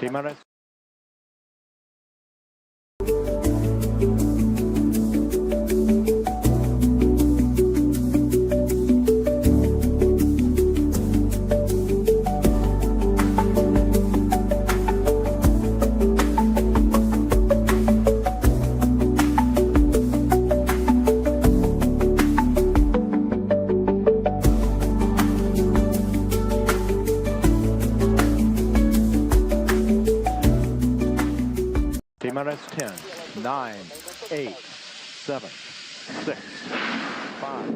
T-minus. T-minus 10, 9, 8, 7, 6, 5.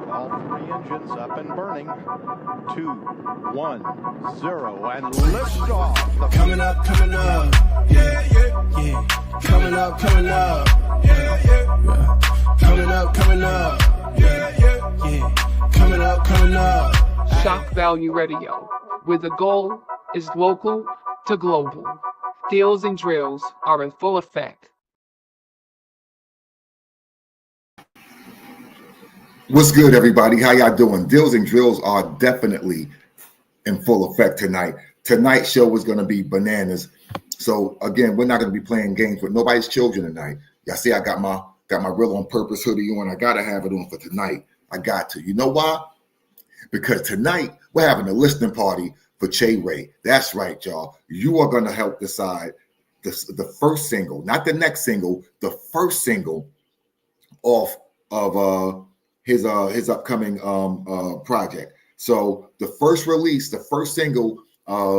All three engines up and burning. 2, 1, 0, and lift off. Coming up, yeah, yeah, yeah. Coming up, yeah, yeah, yeah. Coming up, yeah, yeah, yeah. Coming up. Shaka Value Radio, where the goal is local to global. Deals and drills are in full effect. What's good, everybody? How y'all doing? Deals and drills are definitely in full effect tonight. Tonight's show is going to be bananas. So again, we're not going to be playing games with nobody's children tonight. Y'all see, I got my Real on Purpose hoodie on. I gotta have it on for tonight. I got to. You know why? Because tonight we're having a listening party for Che Ray. That's right, y'all. You are going to help decide the first single, not the next single, the first single off of his upcoming project. So the first release, the first single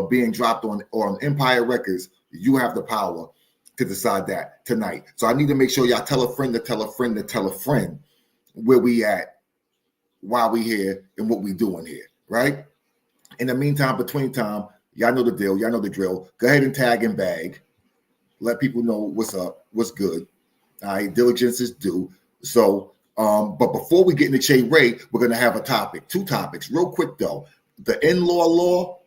being dropped on Empire Records, you have the power to decide that tonight. So I need to make sure y'all tell a friend to tell a friend to tell a friend where we at, why we here, and what we doing here, right? In the meantime, between time, y'all know the deal. Y'all know the drill. Go ahead and tag and bag. Let people know what's up, what's good. All right, diligence is due. So, but before we get into Che Ray, we're going to have two topics. Real quick, though. The in-law law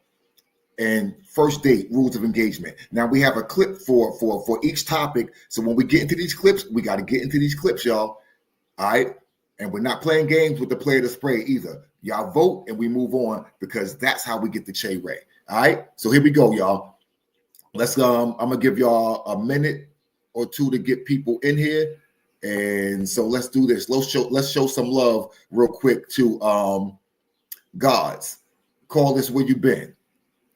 and first date rules of engagement. Now, we have a clip for each topic. So when we get into these clips, we got to get into these clips, y'all. All right? And we're not playing games with the play to spray either. Y'all vote and we move on because that's how we get to Che Ray. All right. So here we go, y'all. Let's I'm gonna give y'all a minute or two to get people in here. And so let's do this. Let's show some love real quick to Gods. Call this Where You Been.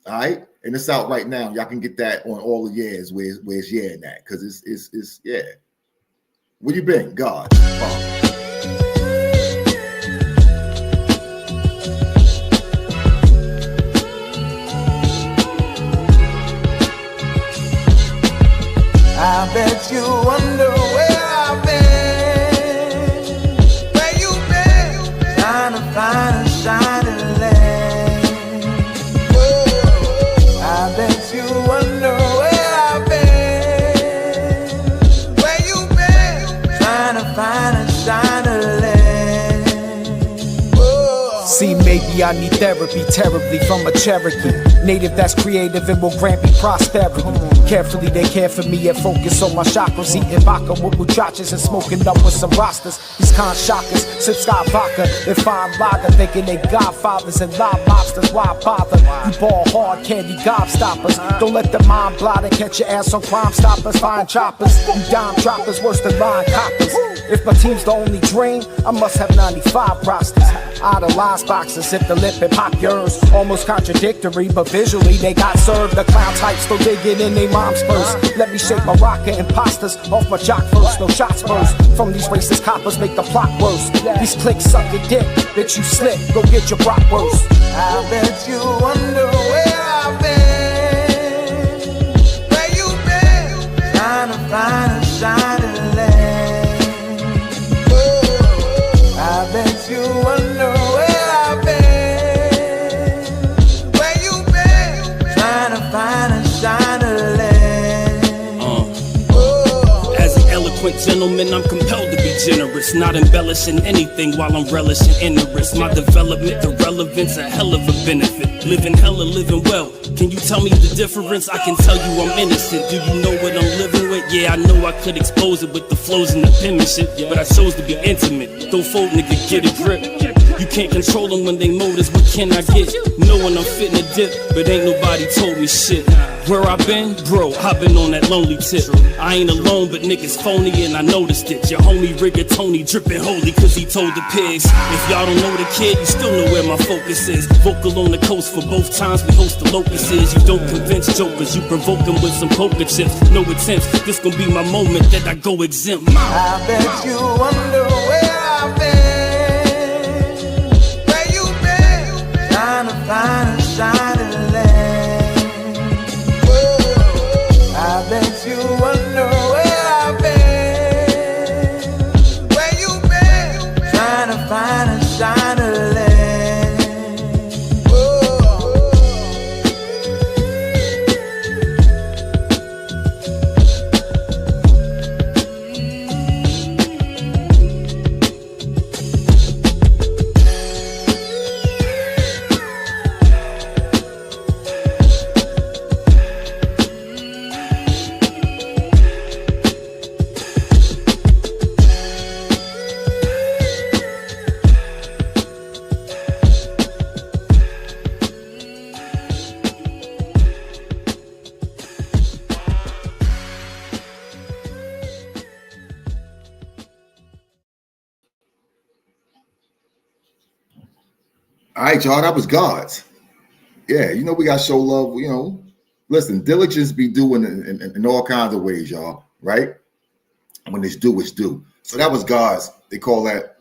All right. And it's out right now. Y'all can get that on all the years where's yeah in that because it's yeah. Where you been, God? I bet you wonder where I've been. Where you been? Trying to find a shining land. I bet you wonder where I've been. Where you been? Trying to find a shining land. See, maybe I need therapy terribly from a Cherokee native that's creative and will grant me prosperity. Carefully they care for me and focus on my chakras. Eating vodka with muchachas and smoking up with some rosters. These con shockers sip Scott vodka and fine lager, thinking they godfathers and live lobsters. Why bother? You ball hard, candy gobstoppers. Don't let the mind blotter catch your ass on Crime Stoppers. Fine choppers, you dime droppers, worse than line coppers. If my team's the only drain, I must have 95 rosters. Idolize boxers, sip the lip and pop yours. Almost contradictory, but visually they got served. The clown type still digging in they mom's purse. Let me shake my rocket imposters off my jock first. No shots first from these racist coppers make the plot worse. These clicks suck a dick, bitch you slick, go get your bratwurst. I bet you wonder where I've been. Where you been? Trying to find a shining land. I bet you wonder where I've been. Where you been? Trying to find a shining land. As an eloquent gentleman, I'm compelled to be generous, not embellishing anything while I'm relishing interest. My development, the relevance, a hell of a benefit. Living hella, living well. Can you tell me the difference? I can tell you I'm innocent. Do you know what I'm living with? Yeah, I know I could expose it with the flows and the penmanship, but I chose to be intimate. Don't fold, nigga, get a grip. You can't control them when they motives, what can I get? Knowing I'm fitting a dip, but ain't nobody told me shit. Where I been? Bro, I been on that lonely tip. I ain't alone, but niggas phony and I noticed it. Your homie Rigatoni dripping holy cause he told the pigs. If y'all don't know the kid, you still know where my focus is. Vocal on the coast for both times we host the locusts. You don't convince jokers, you provoke them with some poker chips. No attempts, this gon' be my moment that I go exempt. I bet you wonder where I've been. Where you been? Trying to find a shining land. I bet you wonder where I've been. Where you been? Trying to find a shining land. All right, y'all, that was God's. Yeah, you know, we got to show love, you know. Listen, diligence be due in all kinds of ways, y'all, right? When it's due, it's due. So that was God's. They call that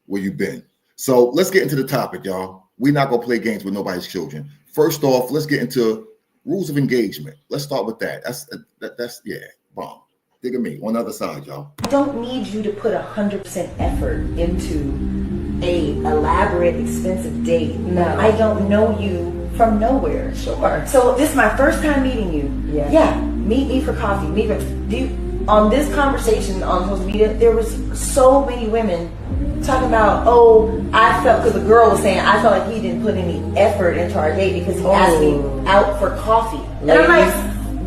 where you been. So let's get into the topic, y'all. We're not going to play games with nobody's children. First off, let's get into rules of engagement. Let's start with that. That's yeah, bomb. Dig at me on the other side, y'all. I don't need you to put 100% effort into a elaborate, expensive date. No. I don't know you from nowhere. Sure. So this is my first time meeting you. Yeah. Yeah. Meet me for coffee. On this conversation on social media, there was so many women talking about, oh, I felt, because the girl was saying, I felt like he didn't put any effort into our date because he asked me out for coffee. And I'm like,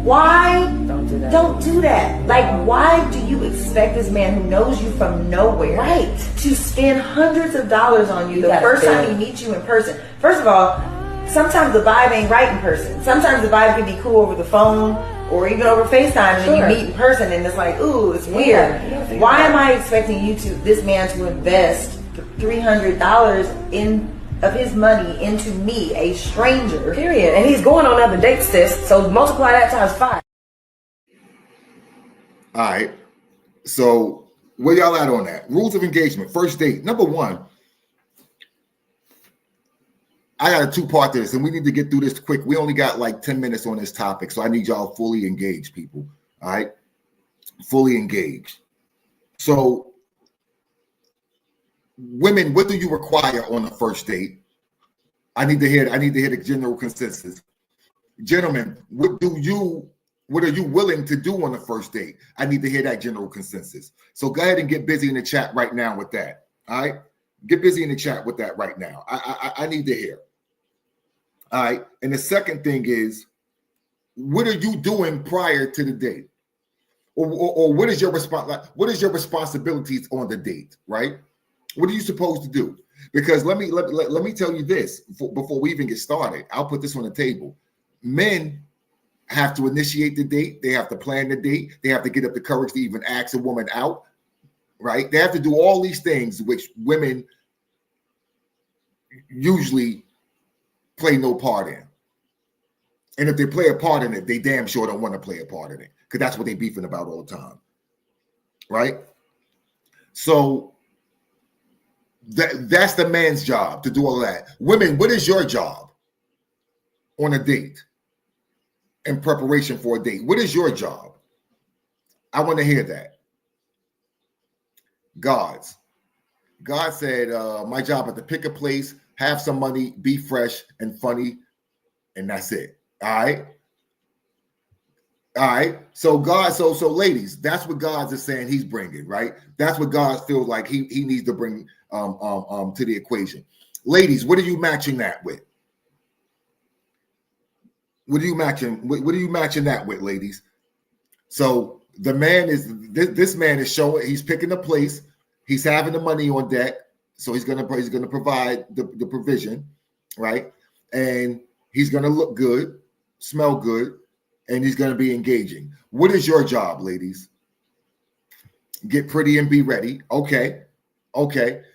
why? Don't do that. Don't do that. Like, why do you expect this man who knows you from nowhere, Right, to spend hundreds of dollars on you the first time he meets you in person? First of all, sometimes the vibe ain't right in person. Sometimes the vibe can be cool over the phone or even over FaceTime, and then you meet in person and it's like, ooh, it's weird. Why am I expecting this man to invest $300 of his money into me, a stranger? Period. And he's going on other dates, sis. So multiply that times 5. All right. So where y'all at on that? Rules of engagement. First date. Number one, I got a two-part to this, and we need to get through this quick. We only got like 10 minutes on this topic, so I need y'all fully engaged, people. All right? Fully engaged. So women, what do you require on the first date? I need to hear the general consensus. Gentlemen, what are you willing to do on the first date? I need to hear that general consensus. So go ahead and get busy in the chat right now with that. All right? Get busy in the chat with that right now. I need to hear. All right. And the second thing is, what are you doing prior to the date? Or what is your responsibilities on the date, right? What are you supposed to do? Because let me tell you this before we even get started. I'll put this on the table. Men have to initiate the date. They have to plan the date. They have to get up the courage to even ask a woman out, right? They have to do all these things which women usually play no part in. And if they play a part in it, they damn sure don't want to play a part in it, because that's what they're beefing about all the time, right? So that's the man's job to do all of that. Women, what is your job on a date in preparation for a date? What is your job? I want to hear that. God said, my job is to pick a place, have some money, be fresh and funny, and that's it. All right. So God, so ladies, that's what God is saying he's bringing, right? That's what God feels like he needs to bring to the equation. Ladies, what are you matching that with? What are you matching that with, ladies? So this man is showing, he's picking a place, he's having the money on deck, So he's gonna provide the provision, right? And he's gonna look good, smell good, and he's gonna be engaging. What is your job, ladies? Get pretty and be ready. Okay.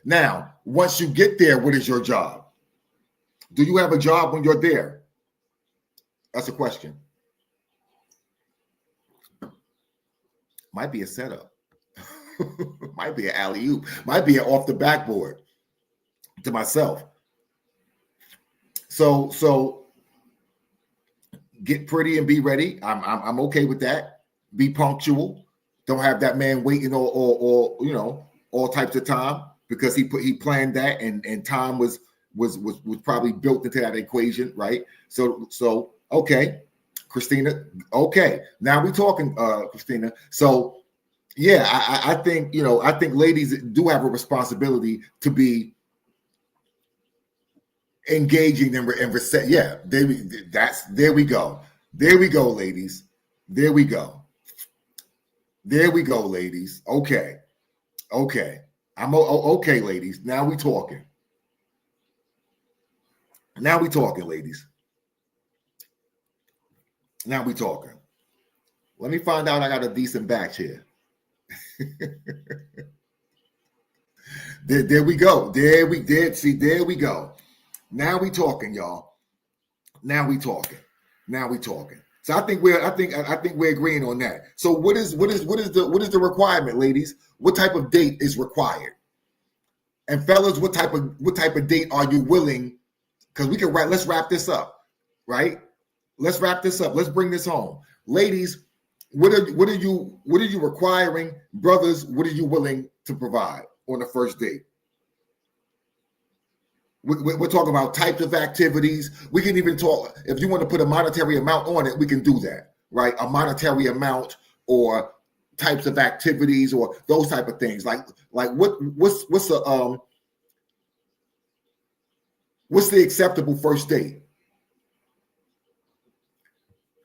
Now, once you get there, what is your job? Do you have a job when you're there? That's a question. Might be a setup. Might be an alley-oop. Might be an off the backboard to myself. So get pretty and be ready. I'm okay with that. Be punctual. Don't have that man waiting or you know, all types of time, because he planned that, and time was probably built into that equation, right? So okay, Christina. Okay, now we're talking, Christina. So yeah, I think, you know, I think ladies do have a responsibility to be engaging and reset. Yeah, there we go, ladies. There we go, ladies. Okay. I'm okay, ladies. Now we talking. Ladies. Now we talking. Let me find out I got a decent batch here. There we go. There we go. Now we talking, y'all. Now we talking. So I think we're agreeing on that. So what is the requirement, ladies? What type of date is required? And fellas, what type of date are you willing? Because let's wrap this up, right? Let's wrap this up. Let's bring this home. Ladies, what are you requiring? Brothers, what are you willing to provide on the first date? We're talking about types of activities. We can even talk, if you want to put a monetary amount on it, we can do that, right? A monetary amount or types of activities or those type of things. Like what's the acceptable first date?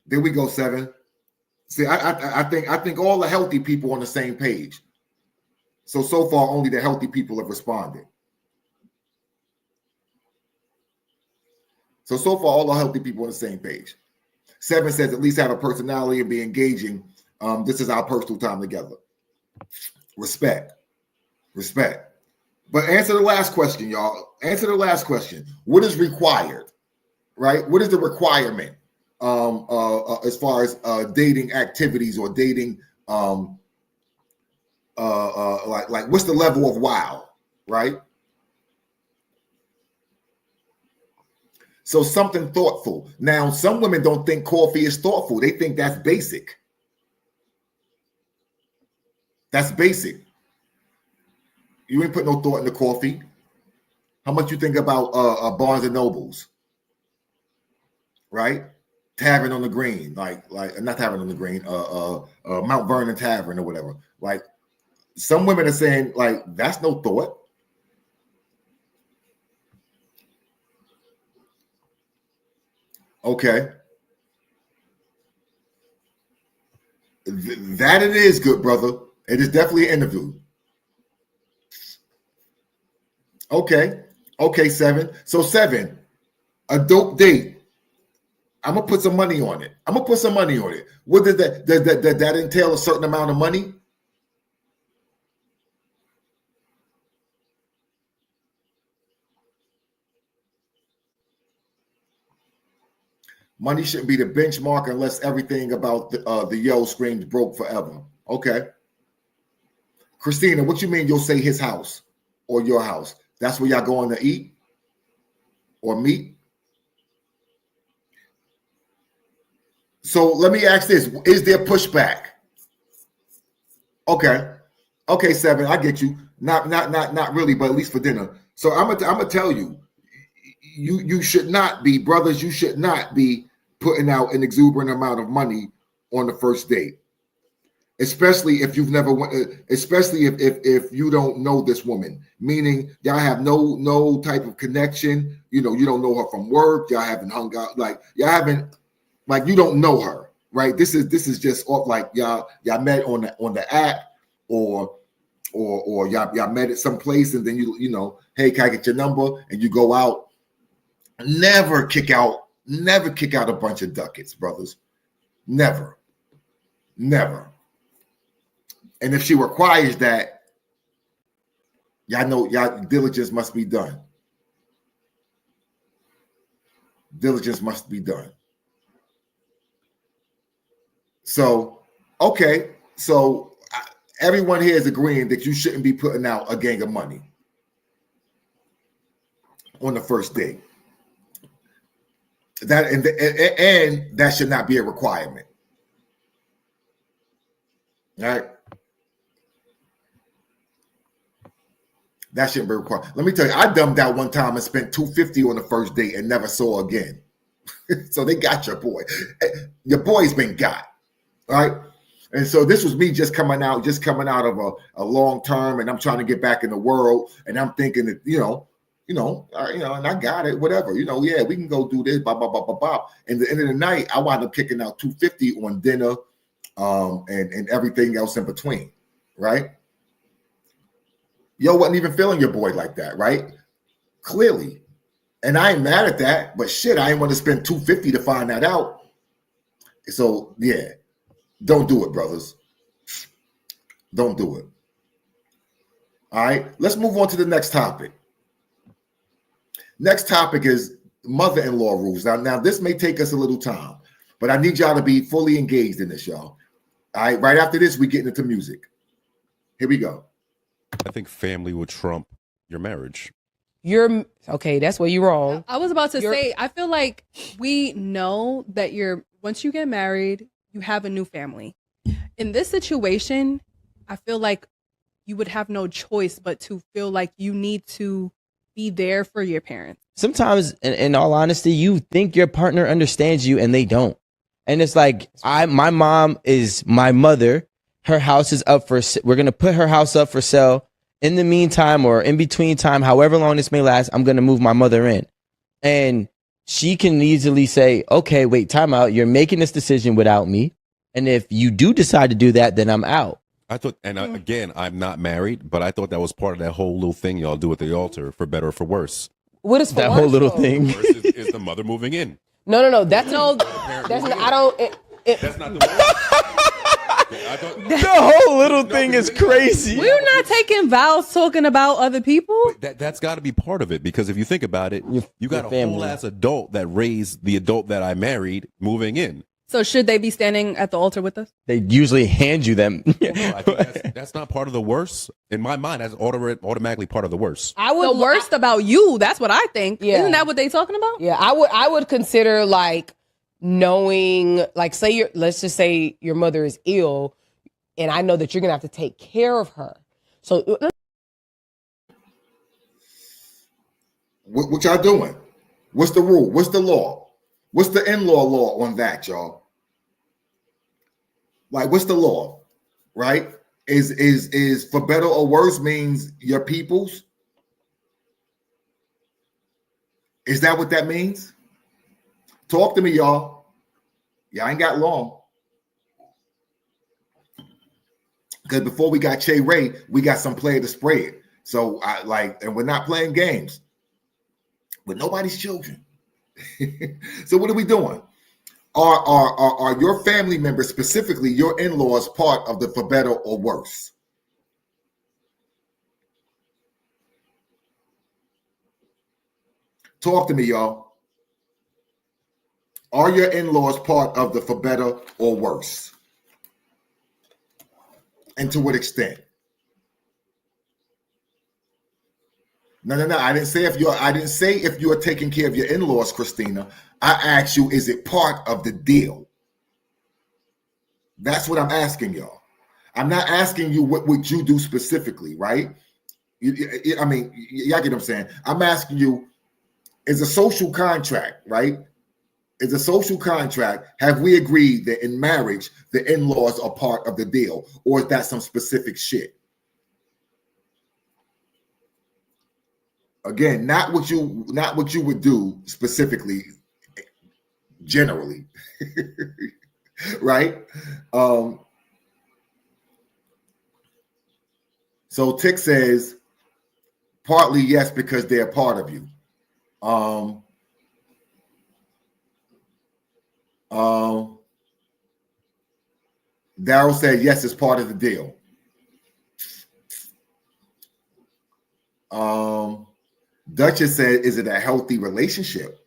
There we go, 7. See, I think all the healthy people on the same page. So far, only the healthy people have responded. So far, all the healthy people on the same page. 7 says at least have a personality and be engaging. This is our personal time together. Respect. But answer the last question, y'all. Answer the last question. What is required, right? What is the requirement as far as dating activities or dating, like what's the level of wow, right? So something thoughtful. Now, some women don't think coffee is thoughtful. They think that's basic. That's basic. You ain't put no thought into coffee. How much you think about Barnes and Nobles, right? Tavern on the Green, like not Tavern on the Green, Mount Vernon Tavern or whatever. Like some women are saying, like, that's no thought. Okay. That it is, good brother. It is definitely an interview. Okay, 7. So 7, a dope date. I'm gonna put some money on it. What does that entail? A certain amount of money? Money shouldn't be the benchmark unless everything about the yo screams broke forever. Okay. Christina, what you mean you'll say his house or your house? That's where y'all going to eat or meet? So let me ask this. Is there pushback? Okay, 7, I get you. Not really, but at least for dinner. So I'm gonna tell you, you should not be, brothers, you should not be putting out an exuberant amount of money on the first date. Especially if you've never especially if you don't know this woman, meaning y'all have no type of connection. You know, you don't know her from work, y'all haven't hung out, like y'all haven't, like you don't know her, right? This is just off, like y'all met on the app, or or y'all met at some place, and then you know, hey, can I get your number? And you go out. Never kick out a bunch of ducats, brothers. Never. And if she requires that, y'all know y'all diligence must be done. Diligence must be done. So, okay. So everyone here is agreeing that you shouldn't be putting out a gang of money on the first date. That and that should not be a requirement. All right. That shouldn't be required. Let me tell you, I dumbed out one time and spent $250 on the first date and never saw again. So they got your boy. Your boy's been got. All right. And so this was me just coming out of a long term, and I'm trying to get back in the world, and I'm thinking that, and I got it, whatever, yeah, we can go do this, blah, blah, blah, blah, blah. And at the end of the night, I wound up kicking out $250 on dinner, and everything else in between, right? Yo wasn't even feeling your boy like that, right? Clearly. And I ain't mad at that, but shit, I ain't want to spend $250 to find that out. So yeah, don't do it, brothers. Don't do it. All right, let's move on to the next topic. Next topic is mother-in-law rules. Now this may take us a little time, but I need y'all to be fully engaged in this, y'all. All right, right after this, we get into music. Here we go. I think family would trump your marriage. You're okay. That's where you're wrong. I was about to say, I feel like we know that once you get married, you have a new family. In this situation, I feel like you would have no choice but to feel like you need to be there for your parents. Sometimes, in all honesty, you think your partner understands you and they don't. And it's like, my mom is my mother. Her house is up for, we're going to put her house up for sale. In the meantime, or in between time, however long this may last, I'm going to move my mother in. And she can easily say, okay, wait, time out. You're making this decision without me. And if you do decide to do that, then I'm out. I thought, and again, I'm not married, but I thought that was part of that whole little thing y'all do at the altar, for better or for worse. What is for that worse, whole little though? thing? For worse is the mother moving in. No. That's not, I don't. That's not the worst. The whole little thing is crazy. We're not taking vows talking about other people. That's got to be part of it, because if you think about it, you got a family. whole ass adult that raised the adult that I married moving in. So should they be standing at the altar with us? They usually hand you them. No, I think that's not part of the worst. In my mind, that's automatically part of the worst. The worst about you, that's what I think. Yeah. Isn't that what they talking about? Yeah, I would consider like knowing, like, let's just say your mother is ill, and I know that you're gonna have to take care of her. So what y'all doing? What's the rule? What's the law? What's the in-law law on that, y'all? Like, what's the law? Right? Is for better or worse means your people's? Is that what that means? Talk to me, y'all. Y'all ain't got long. Because before we got Che Ray, we got some player to spread. So and we're not playing games with nobody's children. So what are we doing? Are your family members, specifically your in-laws, part of the for better or worse? Talk to me, y'all. Are your in-laws part of the for better or worse? And to what extent? No. I didn't say if you're taking care of your in-laws, Christina. I asked you, is it part of the deal? That's what I'm asking y'all. I'm not asking you what would you do specifically, right? Y'all get what I'm saying? I'm asking you, is a social contract, right? Is a social contract, have we agreed that in marriage, the in-laws are part of the deal? Or is that some specific shit? Again, not what you would do specifically, generally, right? So Tick says, partly yes, because they're a part of you. Daryl said, yes, it's part of the deal. Duchess said, is it a healthy relationship?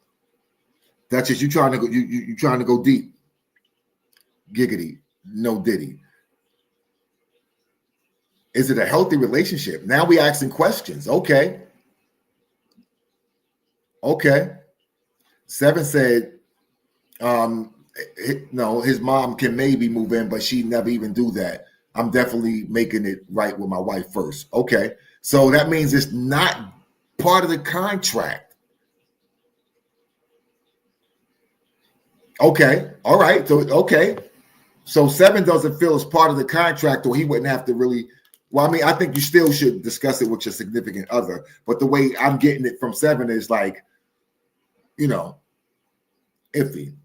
Duchess, you trying to go, you trying to go deep. Giggity, no diddy. Is it a healthy relationship? Now we asking questions. Okay. Seven said, no, his mom can maybe move in, but she never even do that. I'm definitely making it right with my wife first. Okay. So that means it's not part of the contract. Okay. All right. So, okay. So Seven doesn't feel it's part of the contract, or he wouldn't have to really. Well, I mean, I think you still should discuss it with your significant other. But the way I'm getting it from Seven is like, iffy.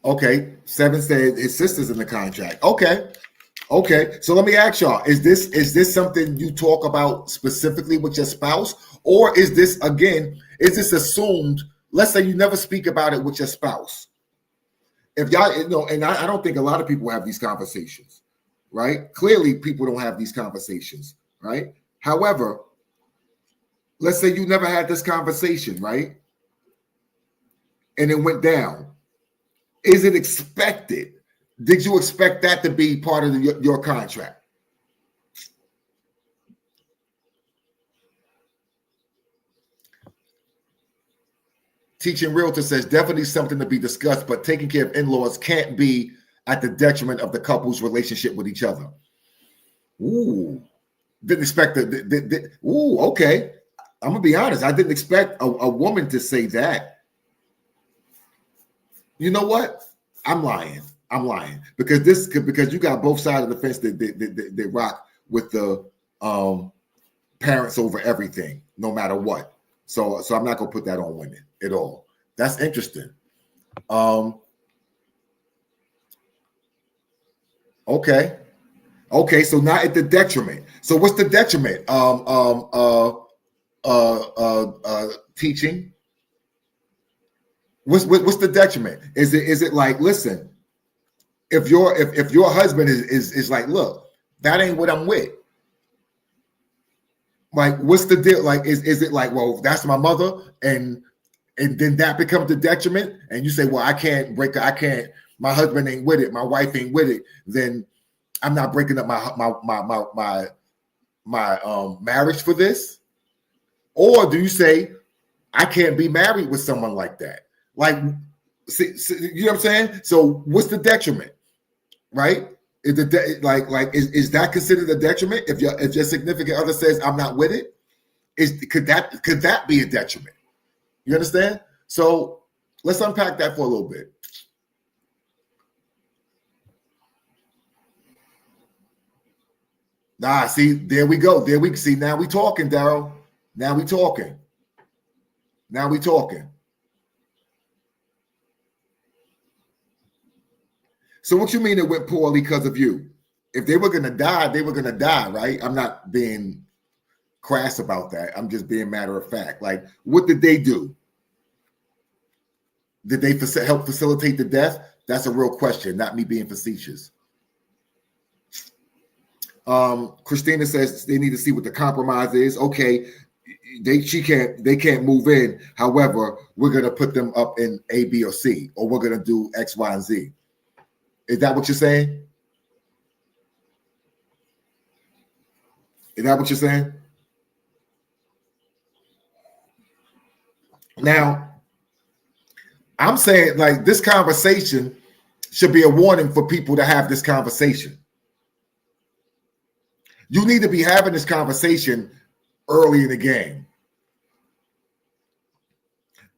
Okay. Seven said his sister's in the contract. Okay. So let me ask y'all: is this something you talk about specifically with your spouse, or is this assumed? Let's say you never speak about it with your spouse. If y'all, and I don't think a lot of people have these conversations, right? Clearly, people don't have these conversations, right? However, let's say you never had this conversation, right? And it went down. Is it expected? Did you expect that to be part of your contract? Teaching Realtor says definitely something to be discussed, but taking care of in-laws can't be at the detriment of the couple's relationship with each other. Ooh, didn't expect that. Ooh, okay. I'm gonna be honest. I didn't expect a woman to say that. You know what? I'm lying because you got both sides of the fence that rock with the parents over everything, no matter what. So I'm not gonna put that on women at all. That's interesting. Okay. So not at the detriment. So what's the detriment? Teaching. What's the detriment? Is it like, listen, if your husband is like, look, that ain't what I'm with. Like, what's the deal? Like, is it like, well, that's my mother, and then that becomes the detriment, and you say, well, I can't, my husband ain't with it, my wife ain't with it, then I'm not breaking up my marriage for this? Or do you say, I can't be married with someone like that? Like, see, you know what I'm saying? So what's the detriment, right? Is that considered a detriment? If your significant other says I'm not with it, could that be a detriment? You understand? So let's unpack that for a little bit. See, there we go. See, now we talking, Daryl. Now we talking. So what you mean it went poorly because of you? If they were going to die, they were going to die, right? I'm not being crass about that. I'm just being matter of fact. Like, what did they do? Did they help facilitate the death? That's a real question, not me being facetious. Christina says they need to see what the compromise is. Okay, they can't move in. However, we're going to put them up in A, B, or C, or we're going to do X, Y, and Z. Is that what you're saying? Is that what you're saying? Now, I'm saying, like, this conversation should be a warning for people to have this conversation. You need to be having this conversation early in the game.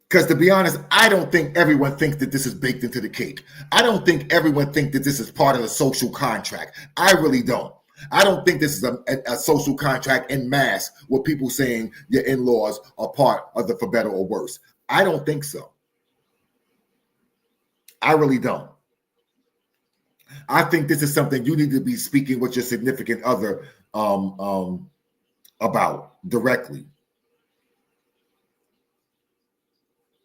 Because to be honest, I don't think everyone thinks that this is baked into the cake. I don't think everyone thinks that this is part of the social contract. I really don't. I don't think this is a social contract en masse with people saying your in-laws are part of the for better or worse. I don't think so. I really don't. I think this is something you need to be speaking with your significant other about directly.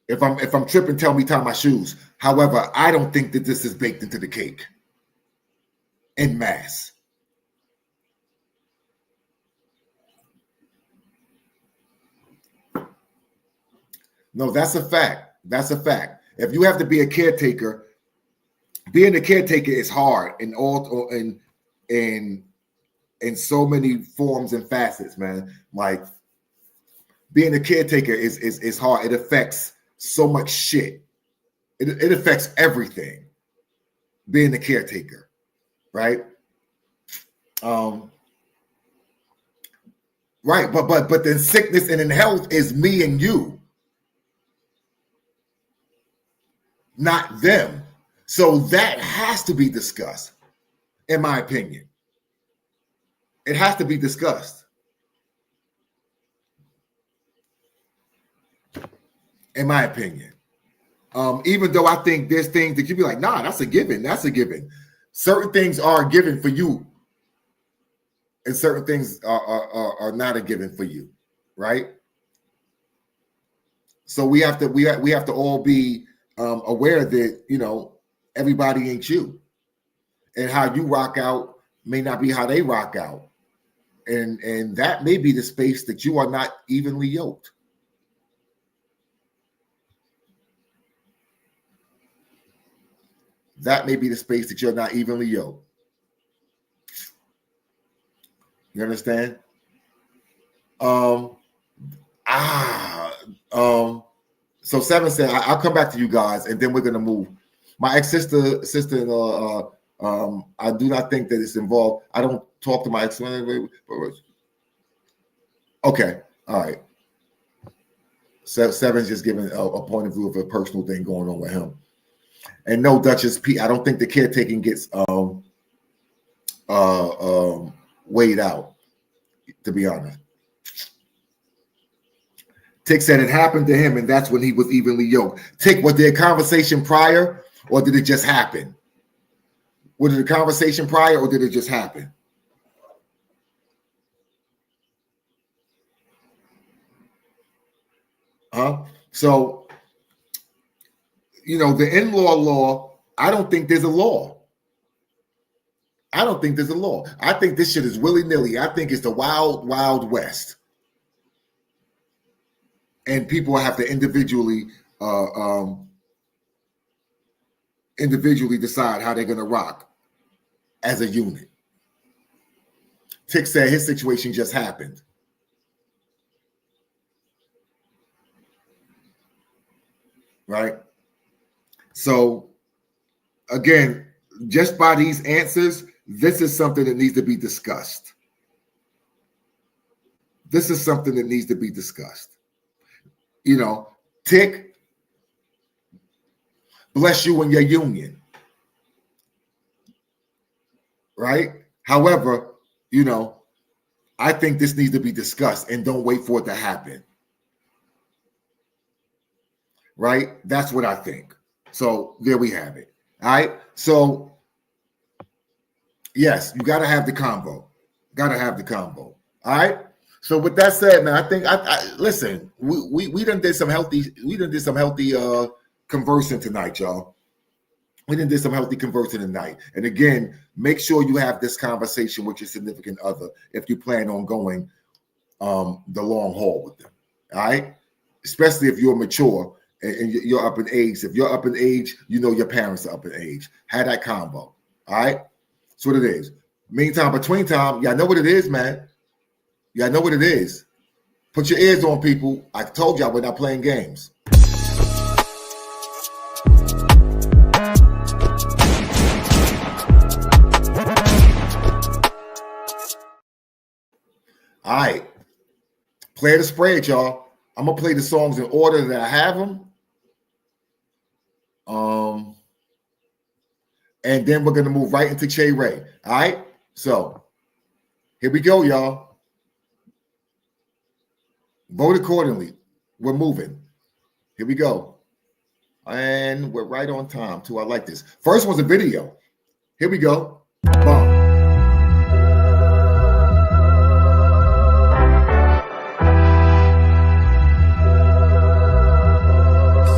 If I'm tripping, tell me, tie my shoes. However, I don't think that this is baked into the cake en masse. No, that's a fact. That's a fact. If you have to be a caretaker, being a caretaker is hard in so many forms and facets, man. Like being a caretaker is hard. It affects so much shit. It affects everything. Being a caretaker, right? Right, but then sickness and in health is me and you, not them. So that has to be discussed, in my opinion. It has to be discussed. In my opinion. Even though I think there's things that you'd be like, nah, that's a given. That's a given. Certain things are a given for you. And certain things are not a given for you, right? So we have to all be aware that, you know, everybody ain't you. And how you rock out may not be how they rock out. And that may be the space that you are not evenly yoked. That may be the space that you're not evenly yoked. You understand? So Seven said, I'll come back to you guys, and then we're gonna move. My sister-in-law, I do not think that it's involved. I don't talk to my ex. Okay, all right. Seven's just giving a point of view of a personal thing going on with him. And no, Duchess P, I don't think the caretaking gets weighed out, to be honest. Tick said it happened to him, and that's when he was evenly yoked. Tick, was there a conversation prior, or did it just happen? Was it a conversation prior, or did it just happen? So, you know, the in-law law, I don't think there's a law. I don't think there's a law. I think this shit is willy-nilly. I think it's the wild, wild west. And people have to individually decide how they're going to rock as a unit. Tick said his situation just happened. Right? So, again, just by these answers, this is something that needs to be discussed. This is something that needs to be discussed. You know, Tick, bless you in your union. Right? However, you know, I think this needs to be discussed, and don't wait for it to happen. Right? That's what I think. So there we have it. All right. So yes, you got to have the combo. Got to have the combo. All right. So with that said, man, I think I listen. We done did some healthy. We done did some healthy conversing tonight, y'all. We done did some healthy conversing tonight. And again, make sure you have this conversation with your significant other if you plan on going the long haul with them. All right. Especially if you're mature. And you're up in age. If you're up in age, you know your parents are up in age. Have that combo. All right? That's what it is. Meantime, between time, y'all know what it is, man. Y'all know what it is. Put your ears on, people. I told y'all we're not playing games. All right. Play the spread, y'all. I'm going to play the songs in order that I have them. And then we're going to move right into Che Ray. All right? So, here we go, y'all. Vote accordingly. We're moving. Here we go. And we're right on time, too. I like this. First one's a video. Here we go. Boom.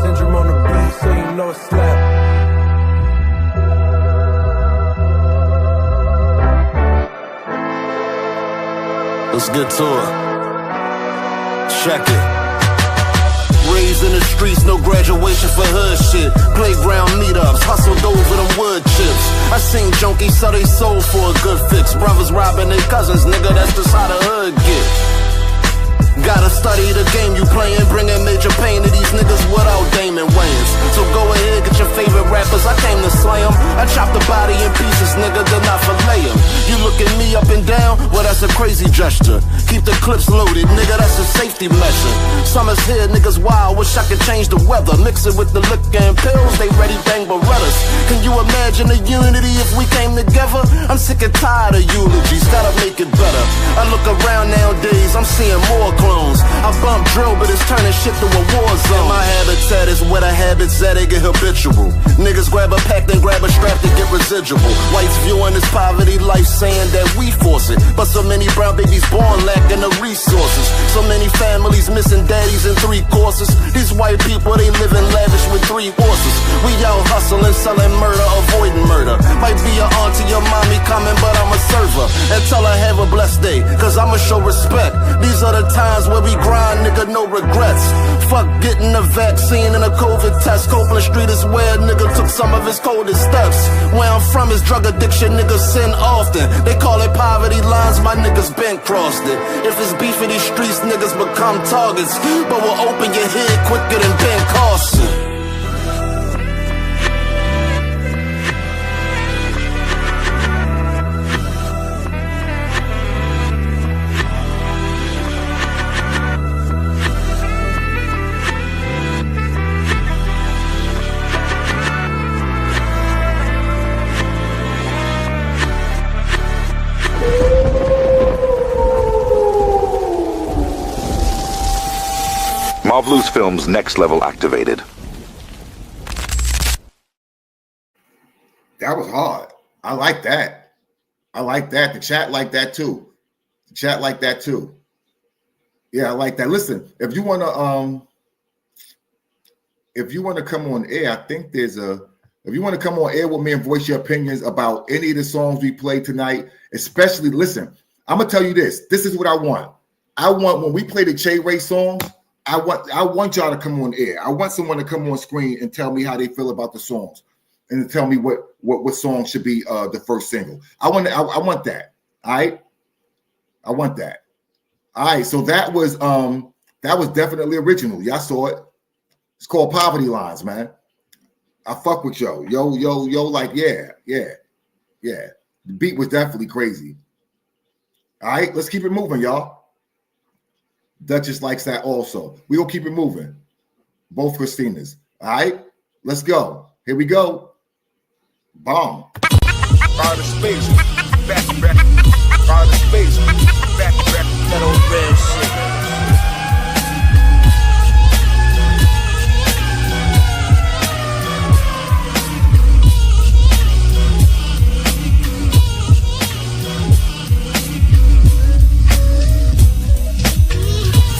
Syndrome on the beat, so you know it's slap. Let's get to it. Check it. Raised in the streets, no graduation for hood shit. Playground meetups, hustled over them wood chips. I seen junkies sell they soul for a good fix. Brothers robbing their cousins, nigga, that's just how the hood get. Gotta study the game you playing, bringing major pain to these niggas without Damon Wayans. So go ahead, get your favorite rappers, I came to slay them. I chop the body in pieces, nigga, then I fillet them. You look at me up and down, well that's a crazy gesture. Keep the clips loaded, nigga, that's a safety measure. Summer's here, niggas wild, wish I could change the weather. Mix it with the liquor and pills, they ready bang Berettas. Can you imagine the unity if we came together? I'm sick and tired of eulogies, gotta make it better. I look around nowadays, I'm seeing more clones. I bump drill, but it's turning shit to a war zone. My habitat is where the habits at, they get habitual. Niggas grab a pack, then grab a strap to get residual. Whites viewing this poverty life, saying that we force it. But so many brown babies born lacking the resources. So many families missing daddies in 3 courses. These white people, they living lavish with 3 horses. We out hustling, selling murder, avoiding murder. Might be your auntie, your mommy coming, but I'm a server. And tell her have a blessed day, cause I'ma show respect. These are the times where we grind, nigga, no regrets. Fuck getting a vaccine and a COVID test. Copeland Street is where a nigga took some of his coldest steps. Where I'm from is drug addiction, niggas sin often. They call it poverty lines, my niggas been crossed it. If it's beef in these streets, niggas become targets. But we'll open your head quicker than Ben Carson. Marvelous Films Next Level activated. That was hard. I like that. I like that. The chat like that too. The chat like that too. Yeah, I like that. Listen, if you want to come on air, I think there's a. If you want to come on air with me and voice your opinions about any of the songs we play tonight, especially, listen, I'm gonna tell you this. This is what I want. I want when we play the Che Ray songs. I want y'all to come on air. I want someone to come on screen and tell me how they feel about the songs, and to tell me what song should be the first single. I want that. All right. I want that. All right. So that was definitely original. Y'all saw it. It's called Poverty Lines, man. I fuck with yo. Like yeah. The beat was definitely crazy. All right. Let's keep it moving, y'all. Duchess likes that also. We gonna keep it moving. Both Christinas. All right, let's go. Here we go. Bomb. Outer space, back. Outer space, back. That old red shit.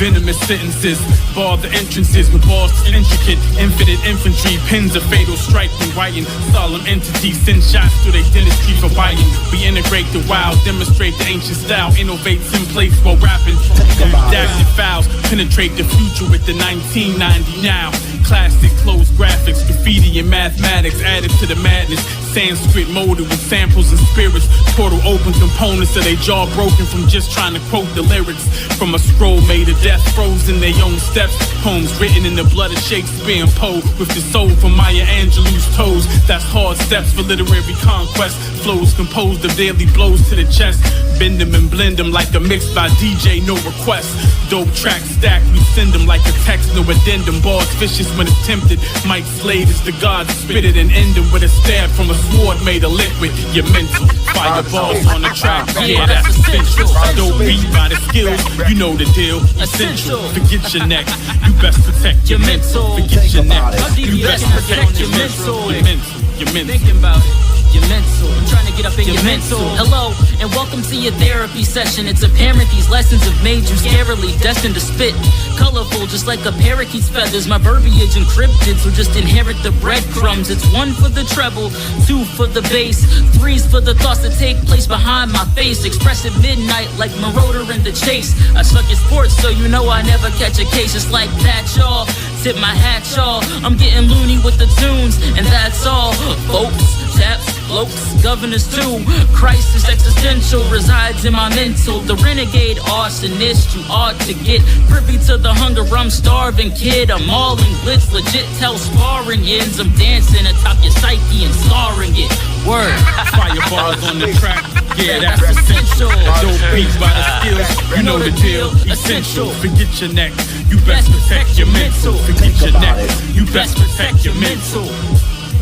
Venomous sentences, bar the entrances with bars intricate, infinite infantry, pins of fatal strike, and writing solemn entities, send shots through their dentistry for biting. We integrate the wild, demonstrate the ancient style, innovates in place while rapping. Redacted files, penetrate the future with the 1990 now. Classic closed graphics, graffiti and mathematics added to the madness. Sanskrit molded with samples and spirits. Portal open components of their jaw broken from just trying to quote the lyrics from a scroll made of death, frozen their own steps. Poems written in the blood of Shakespeare and Poe, with the soul from Maya Angelou's toes. That's hard steps for literary conquest. Flows composed of daily blows to the chest. Bend them and blend them like a mix by DJ, no request. Dope tracks stacked, we send them like a text, no addendum. Bars vicious when it's tempted. Mike Slade is the god, spit it and end them with a stab from a sword made of liquid. You're mental, fireballs on the track, yeah, that's essential. Dope beat by the skills, you know the deal. Essential, forget your neck, you best protect your mental. Forget your neck, you best protect protect your mental. Your mental. Thinking about it. Your mental. I'm trying to get up in your mental. Hello, and welcome to your therapy session. It's apparent these lessons have made you scarily destined to spit. Colorful, just like a parakeet's feathers. My verbiage encrypted, so just inherit the breadcrumbs. It's 1 for the treble, 2 for the bass, 3's for the thoughts that take place behind my face. Express at midnight like Marauder in the chase. I suck at sports, so you know I never catch a case. It's like that, y'all. Tip my hat, y'all. I'm getting loony with the tunes, and that's all. Folks, taps, blokes, governors too. Crisis existential resides in my mental. The renegade arsonist, you ought to get privy to the hunger. I'm starving, kid. I'm all in glitz, legit. Tell sparring ends. I'm dancing atop your psyche and scarring it. Word. Fireballs on the track. Yeah, that's essential. Dope beats by the skills. You know the deal. Essential. Forget your neck. You best protect your mental. Forget your neck. You best protect your mental.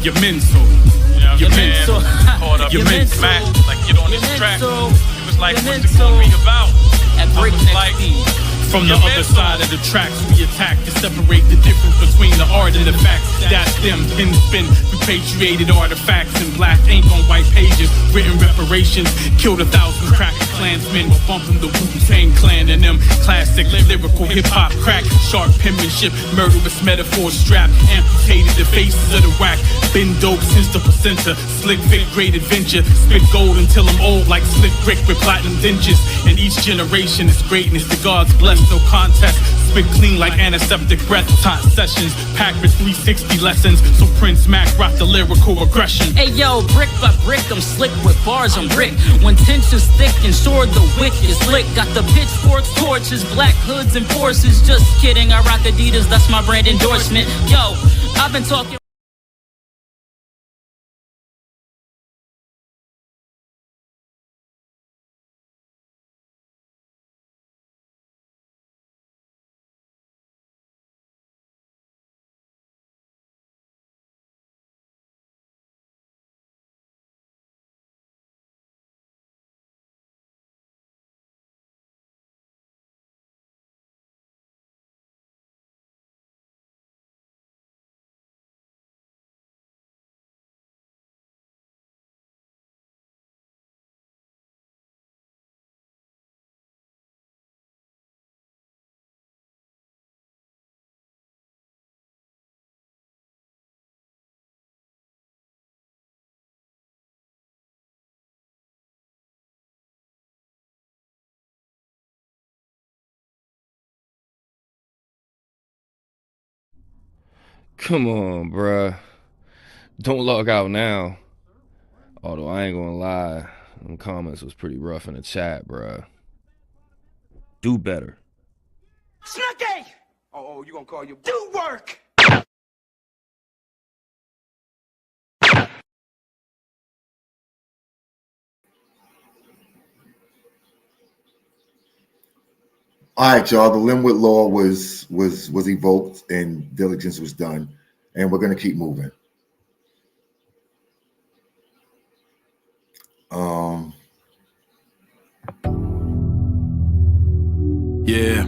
Your mental. Your mental. Your mental. Like get on this track. It was like, what's the song be about? At breakneck speed. From the other side of the tracks, we attack to separate the difference between the art and the facts. That's them, pin spin, repatriated artifacts in black ink on white pages. Written reparations, killed 1,000 cracker clansmen while bumping the Wu-Tang Clan and them. Classic lyrical hip-hop crack, sharp penmanship, murderous metaphor strap, amputated the faces of the whack. Been dope since the placenta, slick Vic, great adventure. Spit gold until I'm old like slick brick with platinum dentures. And each generation is greatness, the gods bless. No contest, spit clean like antiseptic breath. Hot sessions, packed with 360 lessons. So Prince Mac rock the lyrical aggression. Hey yo, brick by brick, I'm slick with bars, I'm brick. When tension's thick and sure the wick is lit. Got the pitchforks, torches, black hoods and forces. Just kidding, I rock Adidas, that's my brand endorsement. Yo, I've been talking. Come on, bruh. Don't log out now. Although I ain't gonna lie, them comments was pretty rough in the chat, bruh. Do better. Snooky! Oh, you gonna call your do work? All right, y'all. The Linwood Law was evoked and diligence was done, and we're gonna keep moving. Yeah.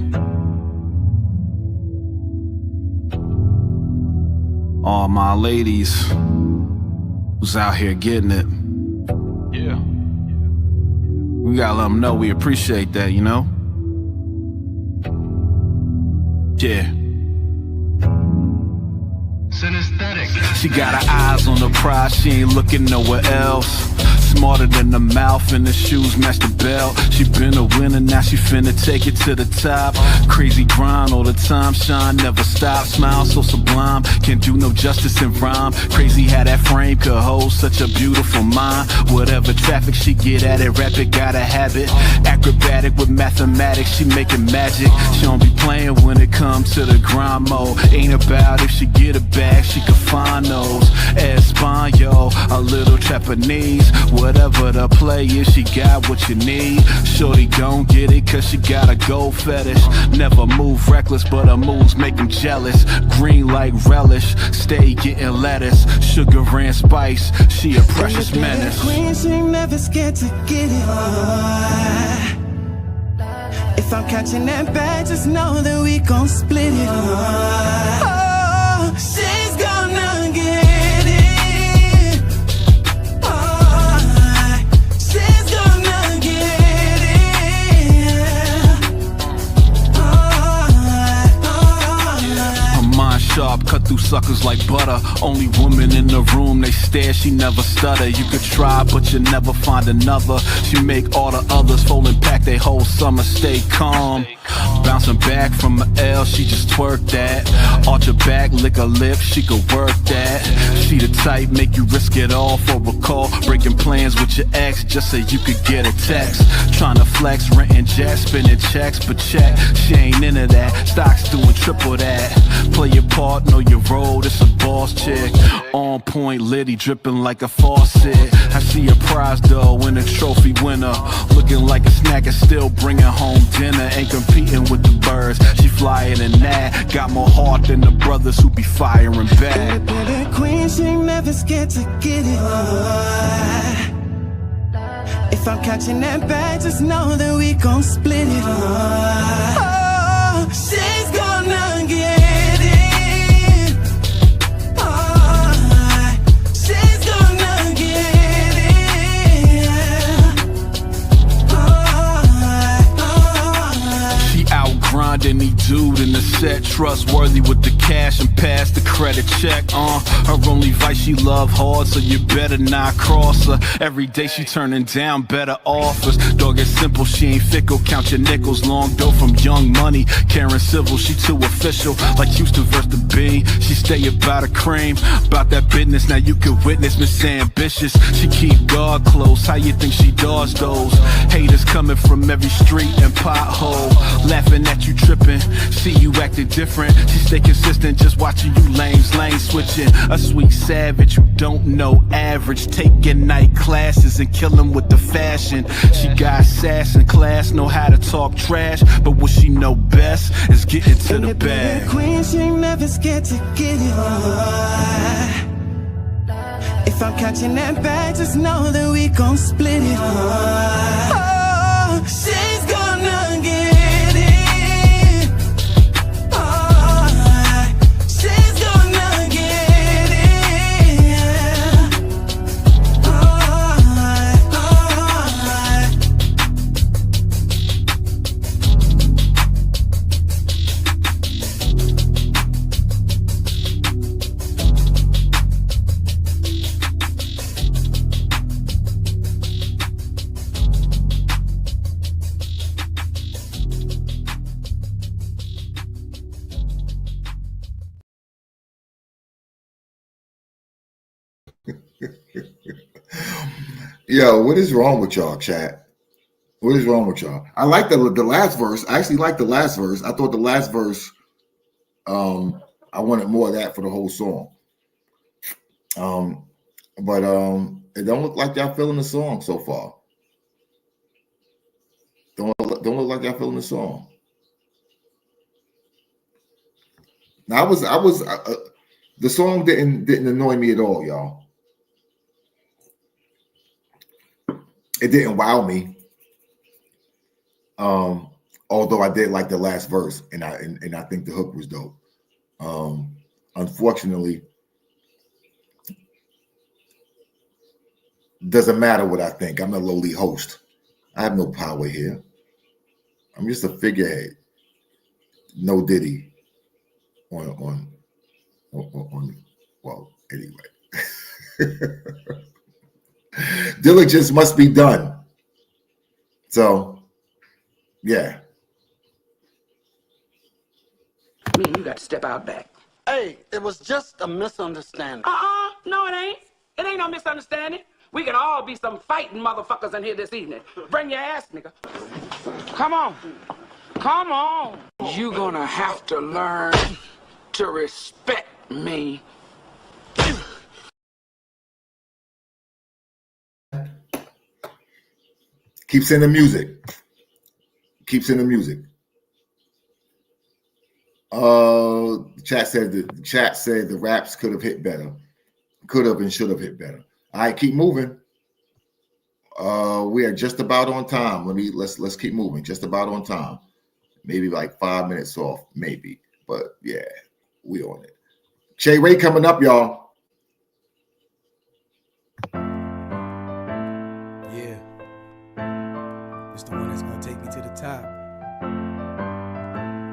All my ladies was out here getting it. Yeah. We gotta let them know we appreciate that, you know? Yeah. Synesthetic. She got her eyes on the prize, she ain't looking nowhere else. Smarter than the mouth and the shoes match the belt. She been a winner, now she finna take it to the top. Crazy grind all the time, shine never stop. Smile so sublime, can't do no justice in rhyme. Crazy how that frame could hold such a beautiful mind. Whatever traffic she get at it, rapid got a habit. Acrobatic with mathematics, she making magic. She don't be playing when it comes to the grind mode. Ain't about if she get a bag, she can find those. Espanol, a little Japanese. Whatever the play is, she got what you need. Shorty don't get it cause she got a gold fetish. Never move reckless, but her moves make them jealous. Green like relish, stay getting lettuce. Sugar and spice, she a precious menace. Queen, she never scared to get it. If I'm catching that bag, just know that we gon' split it. Oh, she's gonna get flows like butter. Only woman in the room, they stare, she never stutter. You could try, but you never find another. She make all the others fold and pack they whole summer, stay calm. Bouncing back from an L, she just twerk that. Arch her back, lick her lips, she could work that. She the type, make you risk it all for a call. Breaking plans with your ex, just so you could get a text. Tryna flex, renting jets, spinning checks, but check, she ain't into that. Stocks doing triple that. Play your part, know your role, this a boss chick. On point, litty, dripping like a faucet. I see a prize though, win a trophy winner. Looking like a snack and still bringing home dinner. Ain't competing with the birds, she flyer than that. Got more heart than the brothers who be firing back. That queen, she ain't never scared to get it. If I'm catching that bag, just know that we gon' split it. Oh, she's gonna get it. Oh, she's gonna get it. She outgrinding any dude in the set, trustworthy with the cash and pass the credit check. Her only vice, she love hard, so you better not cross her. Every day she turning down better offers. Dog is simple, she ain't fickle. Count your nickels, long dough from Young Money. Karen Civil, she too official, like Houston versus the Bean. She stay about her cream, about that business. Now you can witness Miss Ambitious. She keep God close. How you think she does those? Haters coming from every street and pothole, laughing at you tripping. See you acting different. She stay consistent, just watching you lames lane switching. A sweet savage, you don't know average. Taking night classes and killing with the fashion. She got sass in class, know how to talk trash, but what she know best is getting to the bag. Queen, she ain't never scared to get it. If I'm catching that bag, just know that we gon' split it. Oh, she's gonna get it. Yo, what is wrong with y'all, chat? What is wrong with y'all? I like the last verse. I actually like the last verse. I thought the last verse, I wanted more of that for the whole song. But it don't look like y'all feeling the song so far. Don't look like y'all feeling the song. Now the song didn't annoy me at all, y'all. It didn't wow me. Although I did like the last verse, and I think the hook was dope. Unfortunately, doesn't matter what I think. I'm a lowly host. I have no power here. I'm just a figurehead. No Diddy on well, anyway. Diligence must be done. So, yeah. Me, you got to step out back. Hey, it was just a misunderstanding. No, it ain't. It ain't no misunderstanding. We can all be some fighting motherfuckers in here this evening. Bring your ass, nigga. Come on. Come on. You gonna have to learn to respect me. Keep sending music. Keep sending music. The chat said the raps could have hit better. Could have and should have hit better. All right, keep moving. We are just about on time. Let's keep moving. Just about on time. Maybe like 5 minutes off, maybe. But yeah, we on it. Che Ray coming up, y'all. Yeah. It's the one that's gonna take me to the top.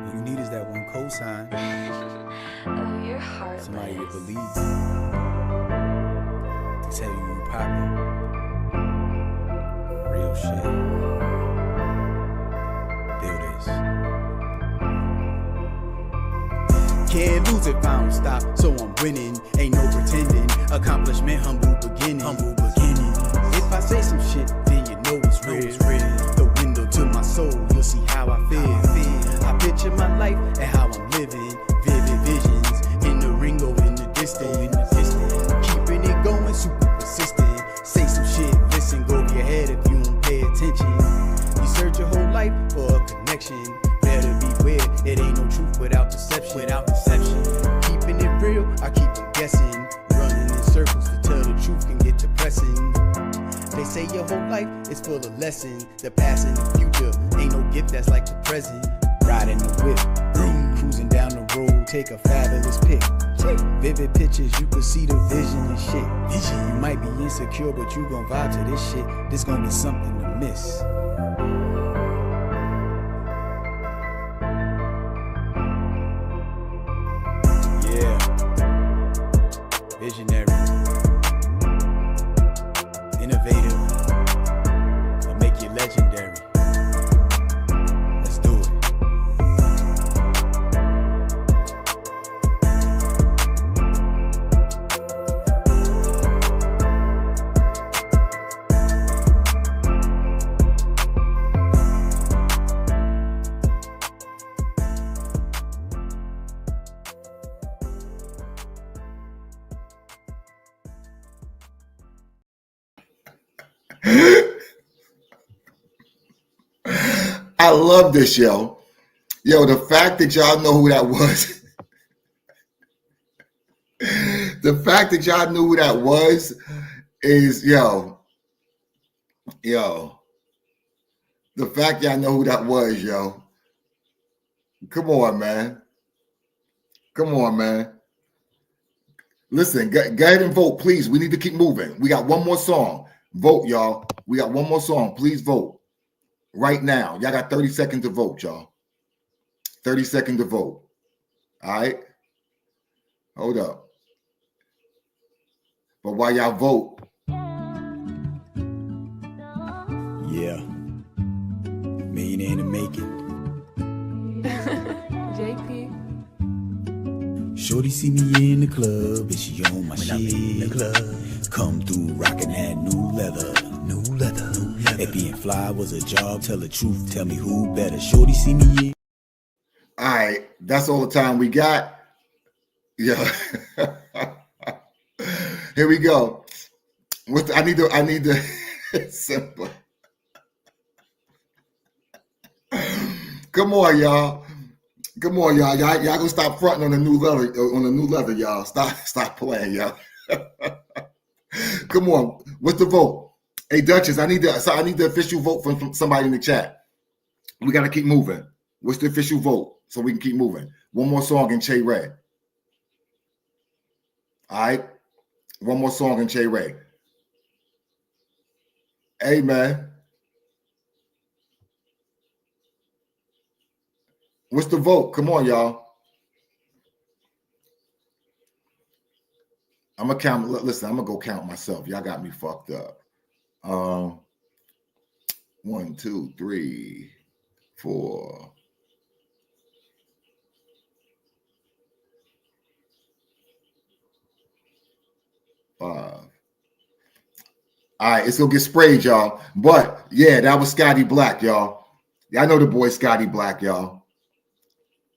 All you need is that one cosign. Oh, your heart. Somebody to believe. To tell you poppin'. Real shit. Feel this. Can't lose if I don't stop, so I'm winning. Ain't no pretending. Accomplishment, humble beginning. Humble beginning. If I say some shit, then you know it's real. The window to my soul, you'll see how I feel. I picture my life and how I'm living. Vivid visions in the ring or in the distance. Keeping it going, super persistent. Say some shit, listen, go over your head if you don't pay attention. You search your whole life for a connection. Better beware, it ain't no truth without deception. Keeping it real, I keep on guessing. Running in circles to tell the truth can get depressing. They say your whole life is full of lessons. The past and the future ain't no gift that's like the present. Riding the whip, cruising down the road, take a fabulous pic. Vivid pictures, you can see the vision and shit. You might be insecure, but you gon' vibe to this shit. This gon' be something to miss. Yeah, visionary, innovative, I'll make you legendary. Let's do it. I love this, yo. Yo, the fact that y'all know who that was. The fact that y'all knew who that was is, yo. The fact y'all know who that was, yo. Come on, man. Listen, go ahead and vote, please. We need to keep moving. We got one more song. Vote, y'all. We got one more song. Please vote. Right now. Y'all got 30 seconds to vote, y'all. 30 seconds to vote. All right? Hold up. But while y'all vote. Yeah. Millionaire in the making. JP. Shorty see me in the club, and she on my shit. In the club. Come through rockin' that new leather. If being fly was a job, tell the truth, tell me who better. Shorty see me in. All right, that's all the time we got. Yeah. Here we go. I need to simple. Come on, y'all. Y'all gonna stop fronting on the new leather, y'all. Stop playing, y'all. Come on. What's the vote? Hey, Duchess, I need the official vote from somebody in the chat. We gotta keep moving. What's the official vote so we can keep moving? One more song in Che Ray. All right. One more song in Che Ray. Hey, man. What's the vote? Come on, y'all. I'm gonna count. Listen, I'm gonna go count myself. Y'all got me fucked up. 1, 2, 3, 4. 5. All right, it's gonna get sprayed, y'all. But yeah, that was Scotty Black, y'all. Y'all know the boy Scotty Black, y'all.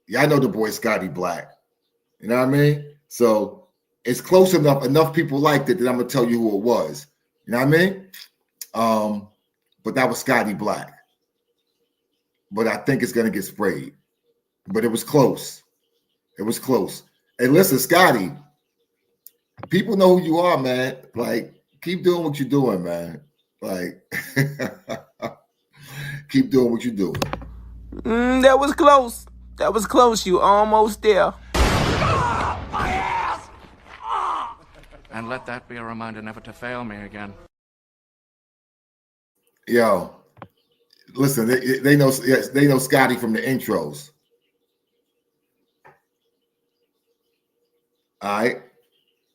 Y'all know the boy Scotty Black. You know what I mean? So it's close enough. Enough people liked it that I'm gonna tell you who it was. You know what I mean? But that was Scotty Black. But I think it's gonna get sprayed. But it was close. It was close. Hey, listen, Scotty. People know who you are, man. Like, keep doing what you're doing, man. Like, keep doing what you're doing. That was close. That was close. You almost there. My ass! And let that be a reminder never to fail me again. Yo, listen, they know Scotty from the intros. All right.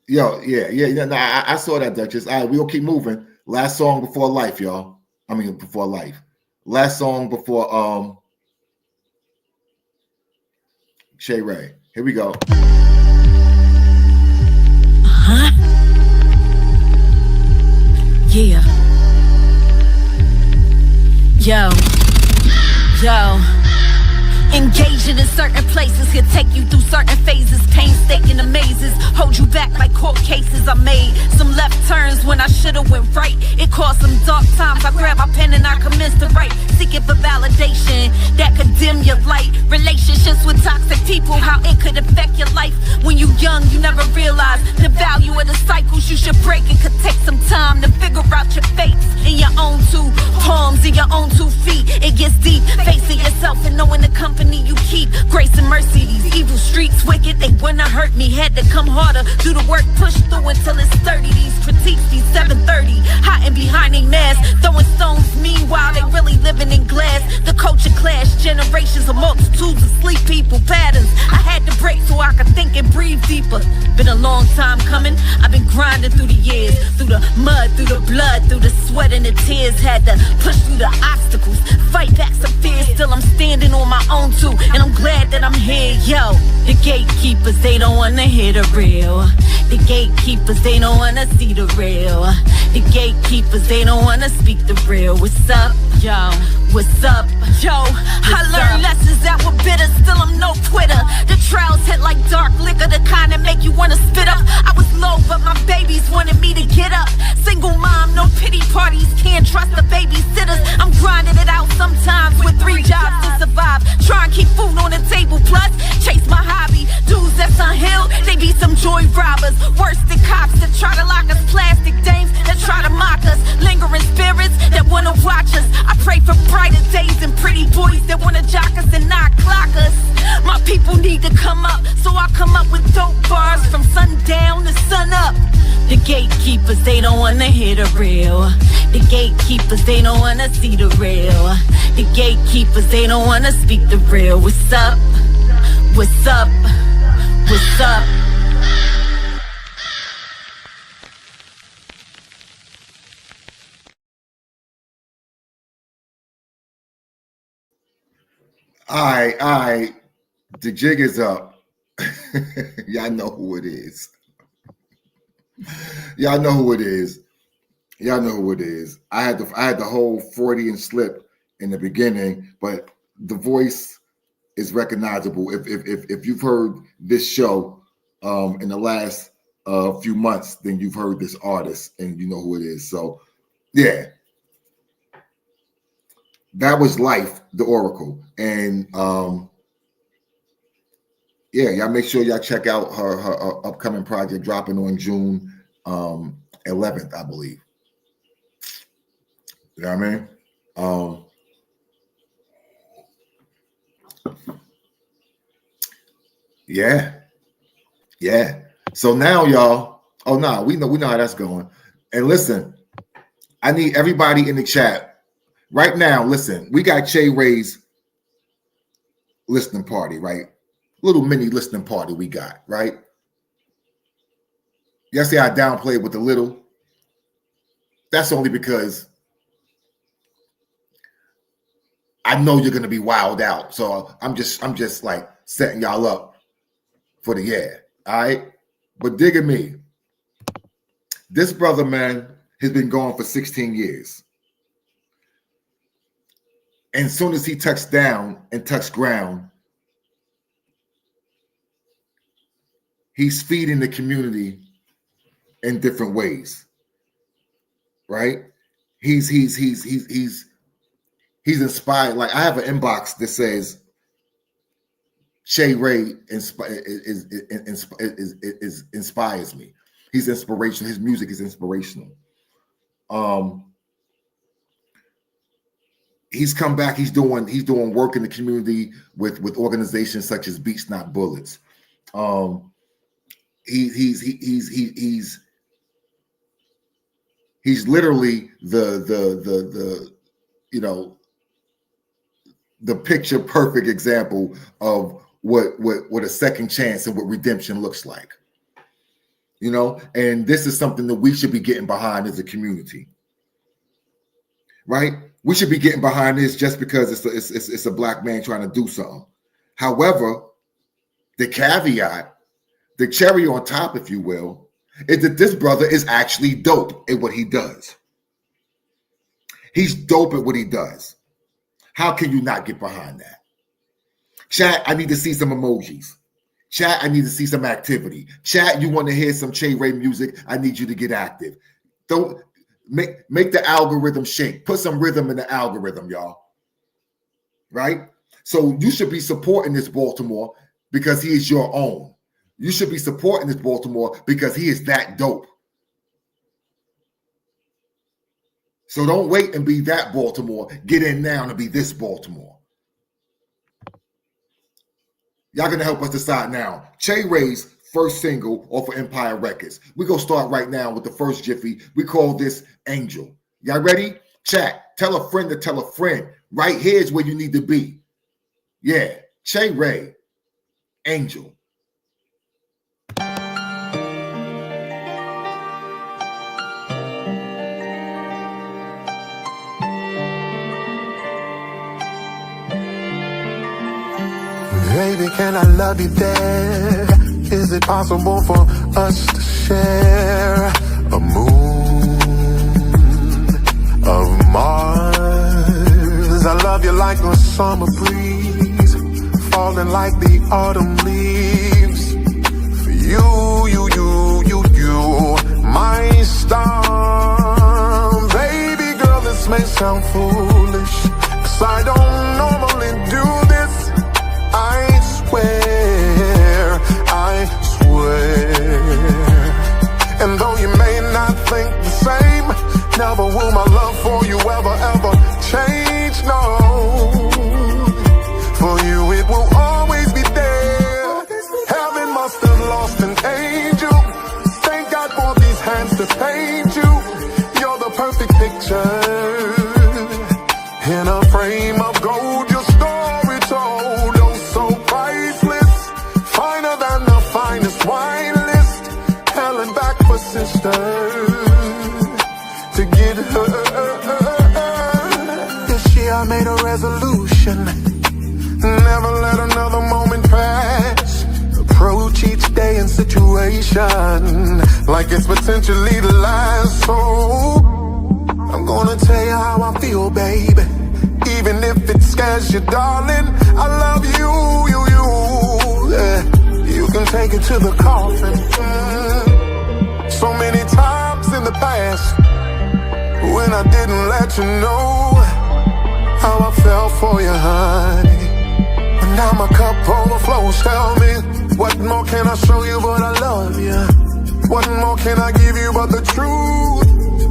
Yo, yeah. No, I saw that, Duchess. All right, we'll keep moving. Last song before life, y'all. I mean, before life. Last song before Che Ray. Here we go. Yeah. Yo. Engaging in certain places could take you through certain phases. Painstaking amazes hold you back like court cases. I made some left turns when I should've went right. It caused some dark times. I grabbed my pen and I commenced to write, seeking for validation that could dim your light. Relationships with toxic people, how it could affect your life. When you young, you never realize the value of the cycles you should break. It could take some time to figure out your fates in your own two palms, in your own 2 feet. It gets deep, facing yourself and knowing the company you keep. Grace and mercy, these evil streets wicked. They wanna hurt me, had to come harder. Do the work, push through until it's 30. These critiques, these 730, hiding behind a mask, throwing stones. Meanwhile, they really living in glass. The culture clash, generations of multitudes of sleep people, patterns. I had to break so I could think and breathe deeper. Been a long time coming. I've been grinding through the years, through the mud, through the blood, through the sweat and the tears. Had to push through the obstacles, fight back some fears. Still I'm standing on my own too, and I'm glad that I'm here. Yo, the gatekeepers, they don't wanna hear the real. The gatekeepers, they don't wanna see the real. The gatekeepers, they don't wanna speak the real. What's up, yo? What's up, yo? I learned lessons that were bitter, still I'm no quitter. The trails hit like dark liquor, the kind that make you wanna spit up. I was low, but my babies wanted me to get up. Single mom, no pity parties, can't trust the babysitters. I'm grinding it out sometimes with 3 jobs to survive. Try and keep food on the table, plus chase my hobby. Dudes that's unhealed, they be some joy robbers. Worse than cops that try to lock us. Plastic dames that try to mock us. Lingering spirits that wanna watch us. I pray for brighter days and pretty boys that wanna jock us and not clock us. My people need to come up, so I come up with dope bars from sundown to sun up. The gatekeepers, they don't wanna hear the real. The gatekeepers, they don't wanna see the real. The gatekeepers, they don't wanna speak the real. What's up? What's up? What's up? All right. The jig is up. Y'all know who it is. Y'all know who it is. I had the whole Freudian slip in the beginning, but the voice is recognizable. If you've heard this show in the last few months, then you've heard this artist and you know who it is. So yeah. That was Life, the Oracle. And y'all make sure y'all check out her upcoming project dropping on June 11th, I believe. You know what I mean? Yeah. So now, y'all, we know how that's going. And listen, I need everybody in the chat. Right now, listen, we got Che Ray's listening party, right? Little mini listening party we got, right? Yesterday I downplayed with the little. That's only because I know you're gonna be wild out. So I'm just like setting y'all up for the year. All right. But dig at me. This brother, man, has been gone for 16 years. And as soon as he touched down and touched ground, he's feeding the community in different ways, right? He's inspired. Like I have an inbox that says Che Ray inspires me. He's inspirational. His music is inspirational. He's come back. He's doing work in the community with organizations such as Beats Not Bullets. He's literally the picture perfect example of what a second chance and what redemption looks like. You know, and this is something that we should be getting behind as a community, right? We should be getting behind this just because it's a black man trying to do something. However, the caveat, the cherry on top, if you will, is that this brother is actually dope at what he does. He's dope at what he does. How can you not get behind that? Chat, I need to see some emojis. Chat, I need to see some activity. Chat, you want to hear some Che Ray music? I need you to get active. Don't make the algorithm shake. Put some rhythm in the algorithm, y'all. Right? So you should be supporting this Baltimore because he is your own. You should be supporting this Baltimore because he is that dope. So don't wait and be that Baltimore. Get in now to be this Baltimore. Y'all gonna help us decide now. Che Ray's first single off of Empire Records. We're gonna start right now with the first jiffy. We call this Angel. Y'all ready? Chat, tell a friend to tell a friend. Right here is where you need to be. Yeah, Che Ray, Angel. Baby, can I love you there? Is it possible for us to share a moon of Mars? I love you like a summer breeze, falling like the autumn leaves. For you, my star. Baby girl, this may sound foolish, 'cause I don't normally do this. I swear. And though you may not think the same, never will my love for you ever change, no. For you it will always be there. Heaven must have lost an angel. Thank God for these hands to paint you. You're the perfect picture. In a frame of gold, your story told. Oh, so priceless. Finer than the finest wine list. Hell and back for sisters to get her. This year I made a resolution. Never let another moment pass. Approach each day and situation like it's potentially the last. So I'm gonna tell you how I feel, baby. Even if it scares you, darling, I love you. Yeah. You can take it to the coffin. So many times in the past when I didn't let you know how I felt for you, honey. But now my cup overflows. Tell me, what more can I show you but I love you? What more can I give you but the truth?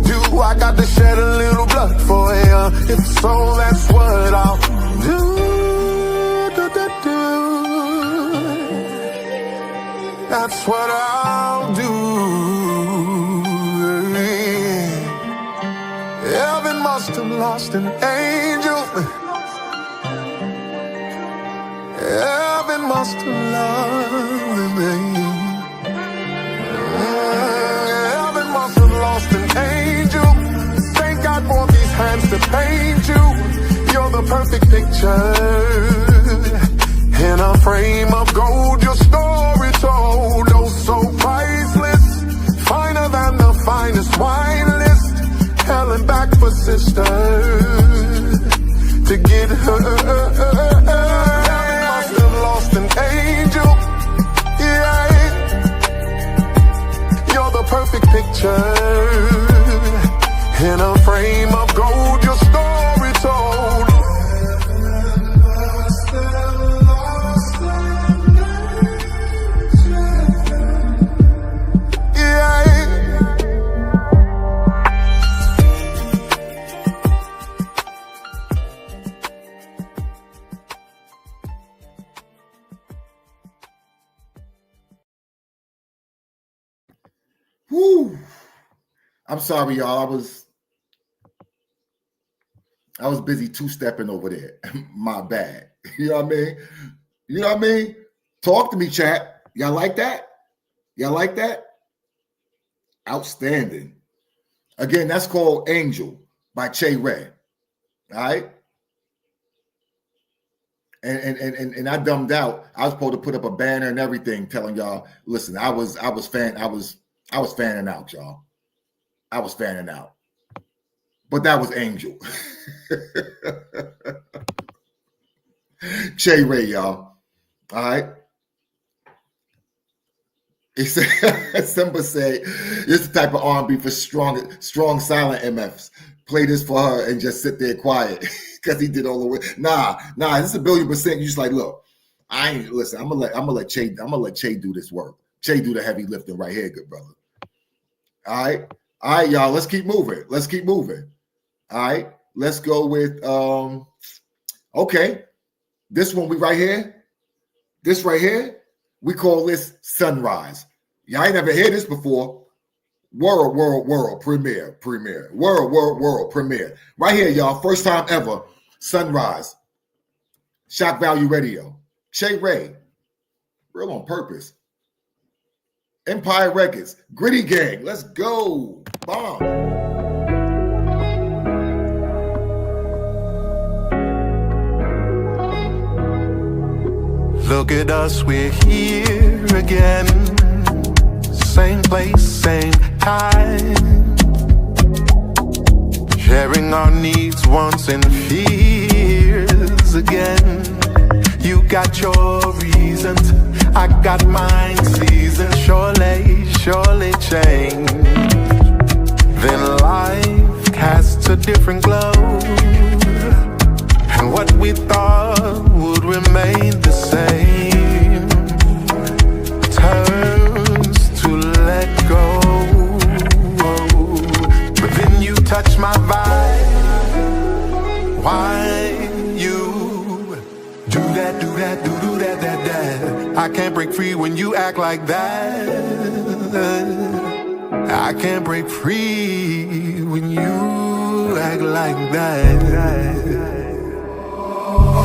Do I got to shed a little blood for you? If so, that's what I'll do. That's what I'll do. Heaven must have lost an angel. Heaven must have lost an angel. Heaven must have lost an angel. Thank God for these hands to paint you. You're the perfect picture. In a frame of gold, your story told. Oh, so priceless. Finer than the finest wine list. Hell and back for sisters to get her. Heaven must have lost an angel. Yeah. You're the perfect picture. In a frame of gold, your story told. Woo! I'm sorry, y'all. I was busy two-stepping over there. My bad. You know what I mean? You know what I mean? Talk to me, chat. Y'all like that? Y'all like that? Outstanding. Again, that's called Angel by Che Ray. All right. And I dumbed out. I was supposed to put up a banner and everything telling y'all, listen, I was fanning out, y'all. I was fanning out. But that was Angel. Che Ray, y'all. All right. He said, Simba said, this is the type of R&B for strong silent MFs. Play this for her and just sit there quiet because he did all the way. Nah, this is 1,000,000,000%. You just like, look, I ain't listen. I'm gonna let Che do this work. Che do the heavy lifting right here, good brother. All right, y'all. Let's keep moving. All right, let's go with okay. This one we right here. This right here, we call this Sunrise. Y'all ain't never heard this before. World premiere. World premiere. Right here, y'all. First time ever. Sunrise. Shaka Value Radio. Che Ray. Real on purpose. Empire Records. Gritty Gang. Let's go. Bomb. Look at us, we're here again. Same place, same time. Sharing our needs, wants, and fears again. You got your reasons, I got mine. Seasons surely change. Then life casts a different glow. And what we thought would remain the same turns to let go. But then you touch my vibe. Why you do that? I can't break free when you act like that. I can't break free when you act like that.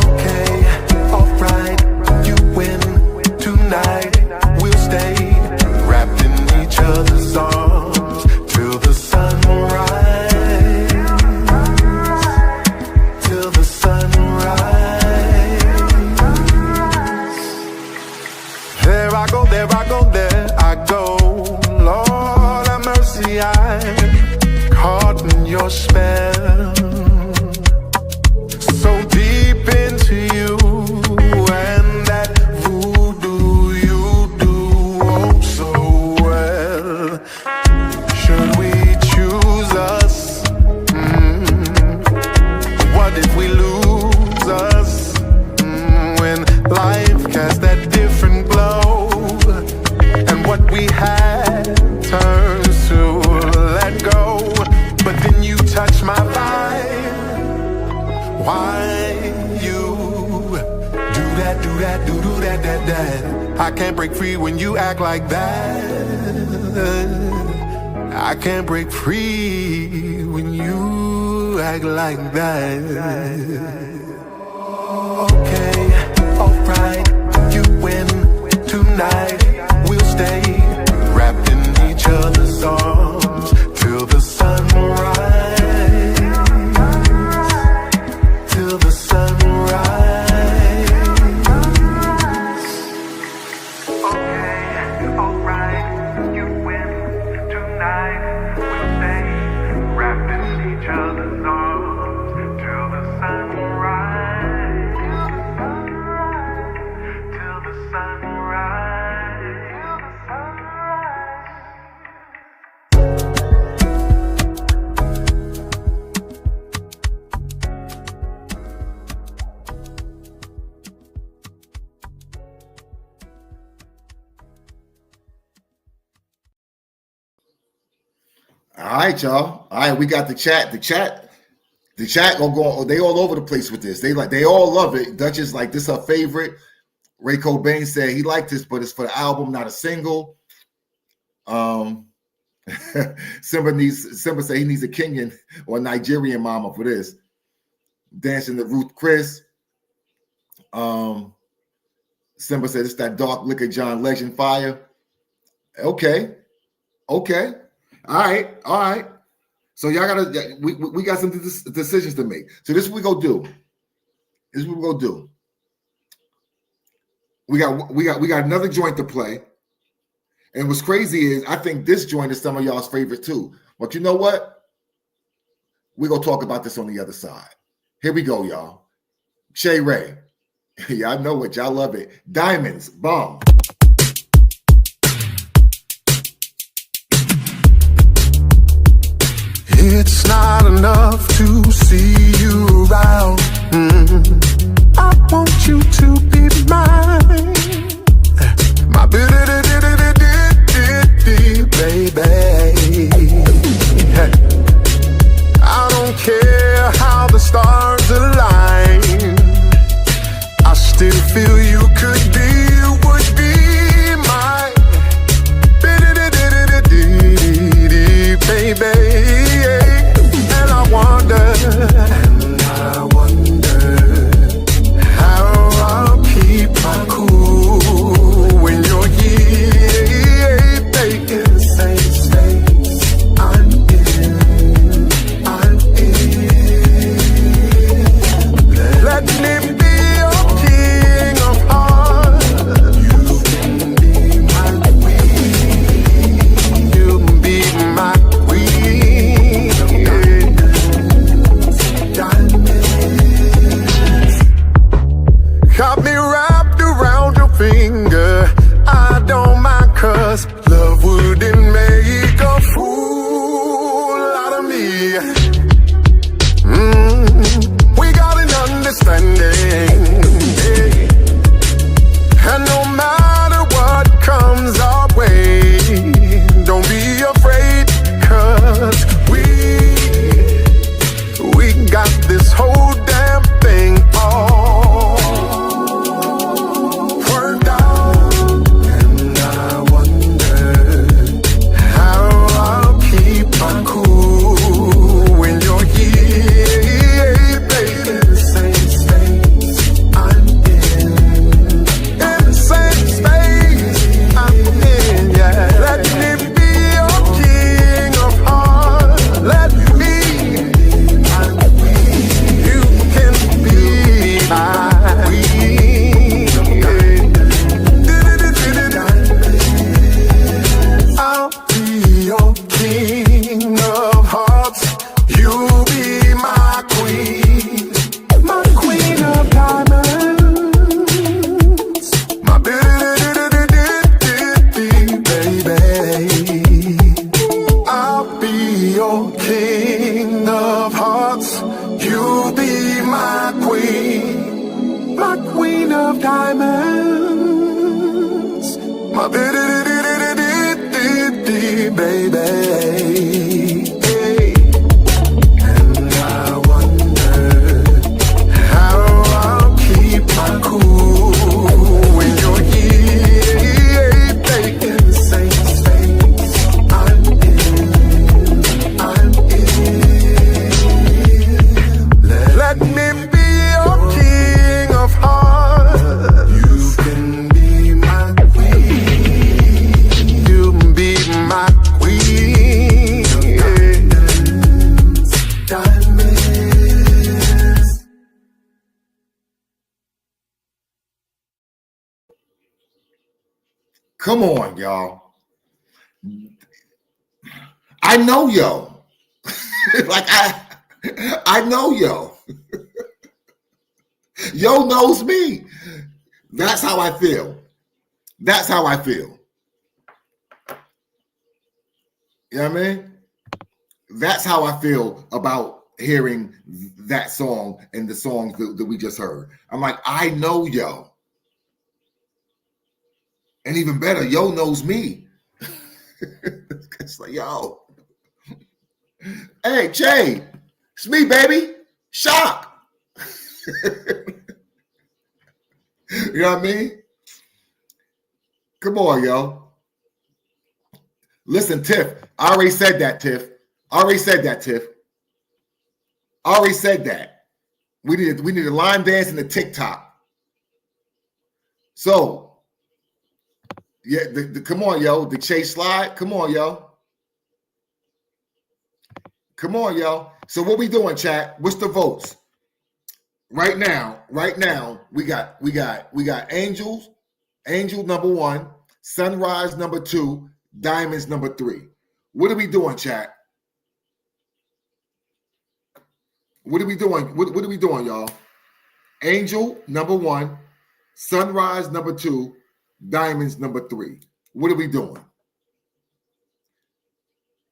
Okay, alright, you win tonight. We'll stay wrapped in each other's arms till the sunrise. Till the sunrise. There I go, there I go. Lord have mercy, I'm caught in your spell. So deep into you, and that voodoo you do oh so well. Should we choose us? What if we lose us? When life casts that different glow, and what we had turns to let go. But then you touch my vibe. Why you do that? I can't break free when you act like that. I can't break free when you act like that. Okay, alright, you win tonight. We'll stay wrapped in each other's arms till the sunrise. Till the sunrise. Okay, alright, you win tonight. We'll stay wrapped in each other's arms till the sunrise. Till the sunrise. All right, y'all. All right, we got the chat. The chat gonna go. They all over the place with this. They all love it. Duchess like this her favorite. Ray Cobain said he liked this, but it's for the album, not a single. Simba said he needs a Kenyan or a Nigerian mama for this. Dancing to Ruth Chris. Simba said it's that dark liquor John Legend fire. Okay. All right. So y'all gotta, we got some decisions to make. So this is what we gonna do. We got another joint to play. And what's crazy is I think this joint is some of y'all's favorite too. But you know what? We're gonna talk about this on the other side. Here we go, y'all. Che Ray. Y'all know it, y'all love it. Diamonds, bomb. It's not enough to see you around. I want you to be mine. My baby. I don't care how the stars align. I still feel you could be, would be mine. Baby. And I wonder how I'll keep my cool when you're here, baby. In the same space I'm in. Let me be your king of hearts. You can be my queen. You can be my got me wrapped around your finger. I don't mind, 'cause love wouldn't make a fool out of me. We got an understanding, and no matter what comes our way, don't be afraid, 'cause we got this whole damn thing all worked out. And I wonder how I'll keep my cool when you're here, baby. In the same space I'm in. In the same space I'm in, yeah. Let me be your king of hearts. Let me. You can be my queen. I'll be your king of hearts. You be my queen of diamonds. My baby. I'll be your king of hearts. You be my queen of diamonds. My baby. And I wonder how I'll keep my cool when you're here, baby. In the same space I'm in. Let me be your king of hearts. You can be my queen. You can be my queen. Diamonds. Come on, y'all. I know yo. Like I know yo. Yo knows me. That's how I feel. That's how I feel. You know what I mean? That's how I feel about hearing that song and the songs that we just heard. I'm like, I know yo. And even better, yo knows me. It's like, yo. Hey, Che, it's me, baby. Shock. You know what I mean? Come on, yo. Listen, Tiff. I already said that, Tiff. Already said that. We need a line dance and a TikTok. So, yeah, come on, yo. The Che slide. Come on, yo. Come on, y'all. So what we doing, chat? What's the votes? Right now, we got Angel number 1, Sunrise number 2, Diamonds number 3. What are we doing, chat? What are we doing? What are we doing, y'all? Angel number 1, Sunrise number 2, Diamonds number 3. What are we doing?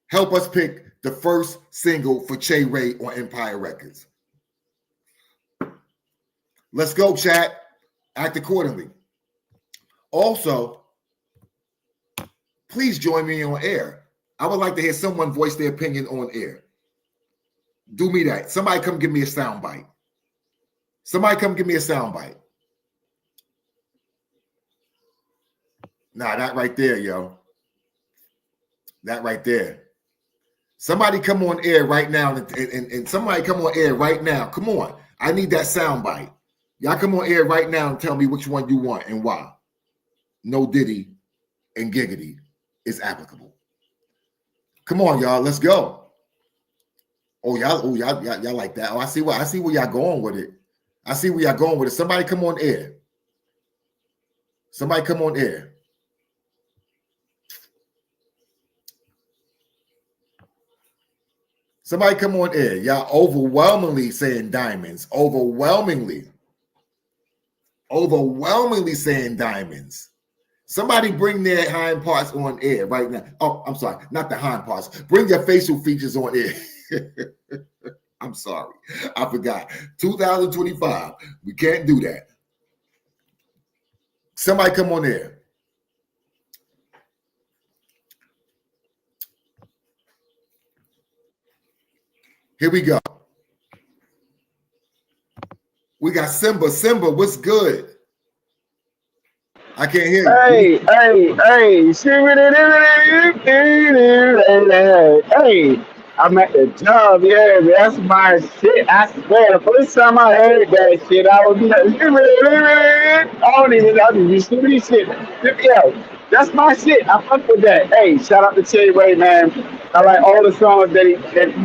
Help us pick the first single for Che Ray on Empire Records. Let's go, chat. Act accordingly. Also, please join me on air. I would like to hear someone voice their opinion on air. Do me that. Somebody come give me a sound bite. Nah, that right there, yo. That right there. Somebody come on air right now and somebody come on air right now. Come on. I need that sound bite. Y'all come on air right now and tell me which one you want and why. No Diddy and Giggity is applicable. Come on, y'all. Let's go. Y'all like that. I see where y'all going with it. Somebody come on air. Y'all overwhelmingly saying Diamonds. Overwhelmingly saying Diamonds. Somebody bring their hind parts on air right now. Oh, I'm sorry, not the hind parts. Bring your facial features on air. I'm sorry, I forgot. 2025, we can't do that. Somebody come on air. Here we go. We got Simba. Simba, what's good? I can't hear you. Hey. Hey, I'm at the job, yeah, that's my shit. I swear, the first time I heard that shit, I was like, I don't even stupid shit. Yeah, that's my shit. I fuck with that. Hey, shout out to Che Ray, man. I like all the songs that you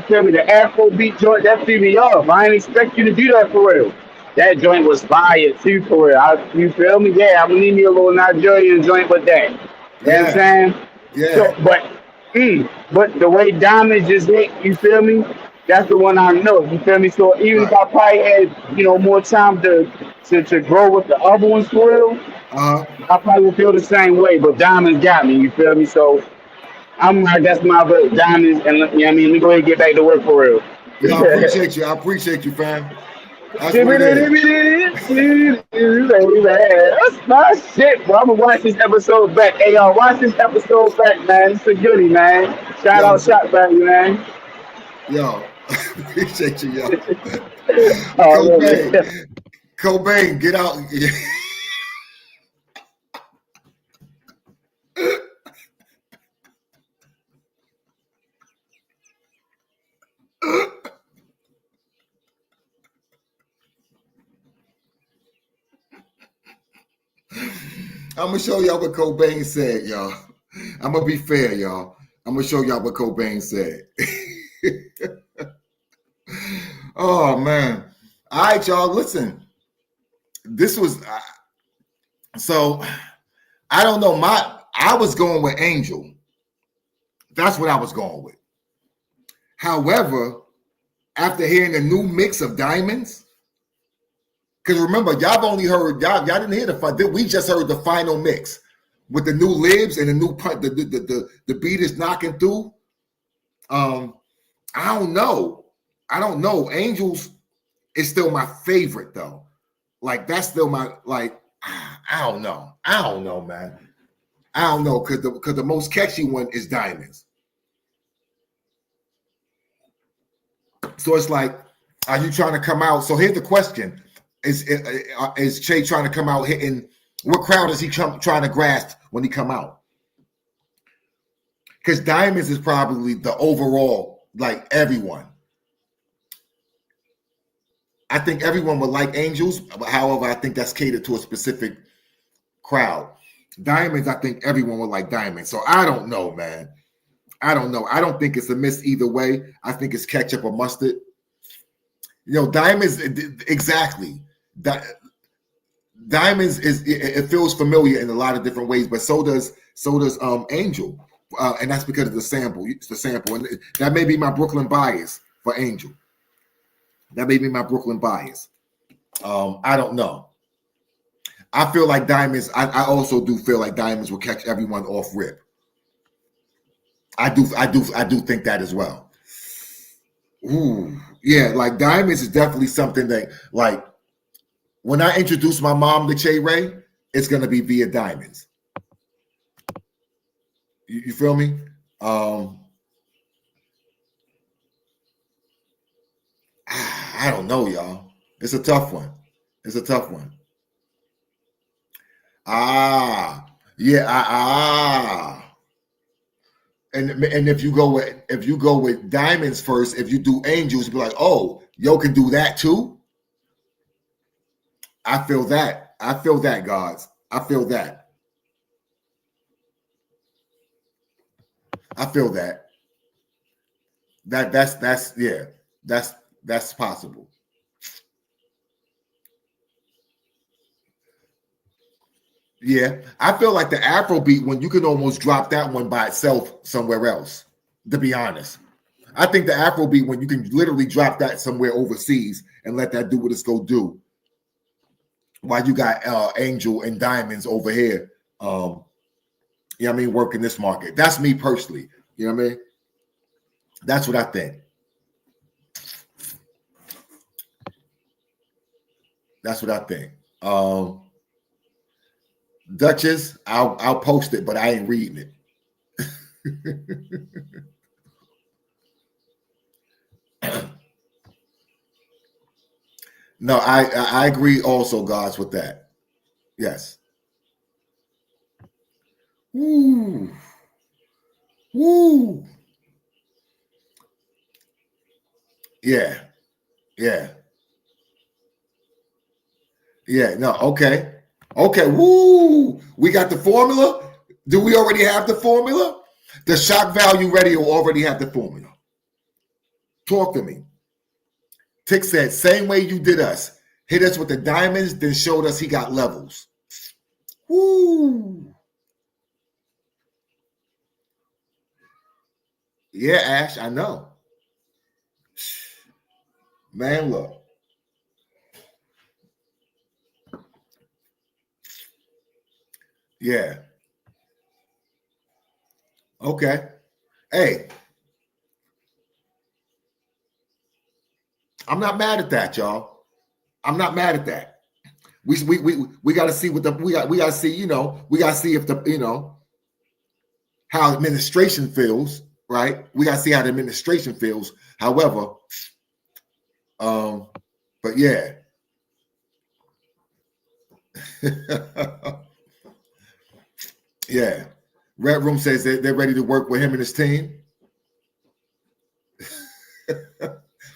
tell me, the Afrobeat joint, that threw me off. I didn't expect you to do that for real. That joint was fire too, for real. You feel me? Yeah, I'm gonna need me a little Nigerian joint with that. You know what I'm saying? Yeah. So, but the way Diamonds just hit, you feel me? That's the one I know. You feel me? So even if I probably had, more time to grow with the other ones for real, I probably would feel the same way. But Diamonds got me. You feel me? So I'm like, that's my vote, Diamonds, and let me go ahead and get back to work for real. Yeah, I appreciate you, fam. That's what it is. That's my shit, bro. I'm gonna watch this episode back. Hey, y'all, watch this episode back, man. It's a goodie, man. Shout out Shaka Value, man. Yo, appreciate you, yo. Oh, Cobain, get out. I'm gonna show y'all what Cobain said, y'all. I'm gonna be fair, y'all. I'm gonna show y'all what Cobain said. Oh man! All right, y'all. Listen, this was so. I don't know. I was going with Angel. That's what I was going with. However, after hearing the new mix of Diamonds. Because remember, y'all only heard, y'all didn't hear we just heard the final mix with the new libs and the new punch, the beat is knocking through. I don't know. Angels is still my favorite though. Like that's still my, like, I don't know, man. I don't know, because the most catchy one is Diamonds. So it's like, are you trying to come out? So here's the question. Is Che trying to come out hitting? What crowd is he trying to grasp when he come out? Because Diamonds is probably the overall, like everyone. I think everyone would like Angels. However, I think that's catered to a specific crowd. Diamonds, I think everyone would like Diamonds. So I don't know, man. I don't know. I don't think it's a miss either way. I think it's ketchup or mustard. You know, diamonds, exactly. Diamonds it feels familiar in a lot of different ways, but so does Angel, and that's because of the sample. It's the sample, and that may be my Brooklyn bias for Angel. That may be my Brooklyn bias. I don't know. I feel like diamonds. I also do feel like diamonds will catch everyone off rip. I do think that as well. Ooh, yeah, like diamonds is definitely something that, like, when I introduce my mom to Che Ray, it's gonna be via diamonds. You feel me? I don't know, y'all. It's a tough one. It's a tough one. And if you go with diamonds first, if you do angels, be like, oh, yo can do that too. I feel that. I feel that, gods. I feel that. I feel that. That's possible. Yeah, I feel like the Afrobeat one, you can almost drop that one by itself somewhere else, to be honest. I think the Afrobeat one, you can literally drop that somewhere overseas and let that do what it's go do. While you got Angel and Diamonds over here, you know what I mean, working this market. That's me personally. You know what I mean? That's what I think. That's what I think. Duchess, I'll post it, but I ain't reading it. No, I agree also, guys, with that. Yes. Woo. Woo. Yeah. Yeah. Yeah. No, okay. Okay, woo! We got the formula. Do we already have the formula? Does Shaka Value Radio already have the formula? Talk to me. Tick said, same way you did us. Hit us with the diamonds, then showed us he got levels. Woo! Yeah, Ash, I know. Man, look. Yeah. Okay. Hey. I'm not mad at that, y'all. I'm not mad at that. We got to see what we got to see, you know, we got to see if the, you know, how administration feels, right? We got to see how the administration feels. However, but yeah. Yeah. Red Room says that they're ready to work with him and his team.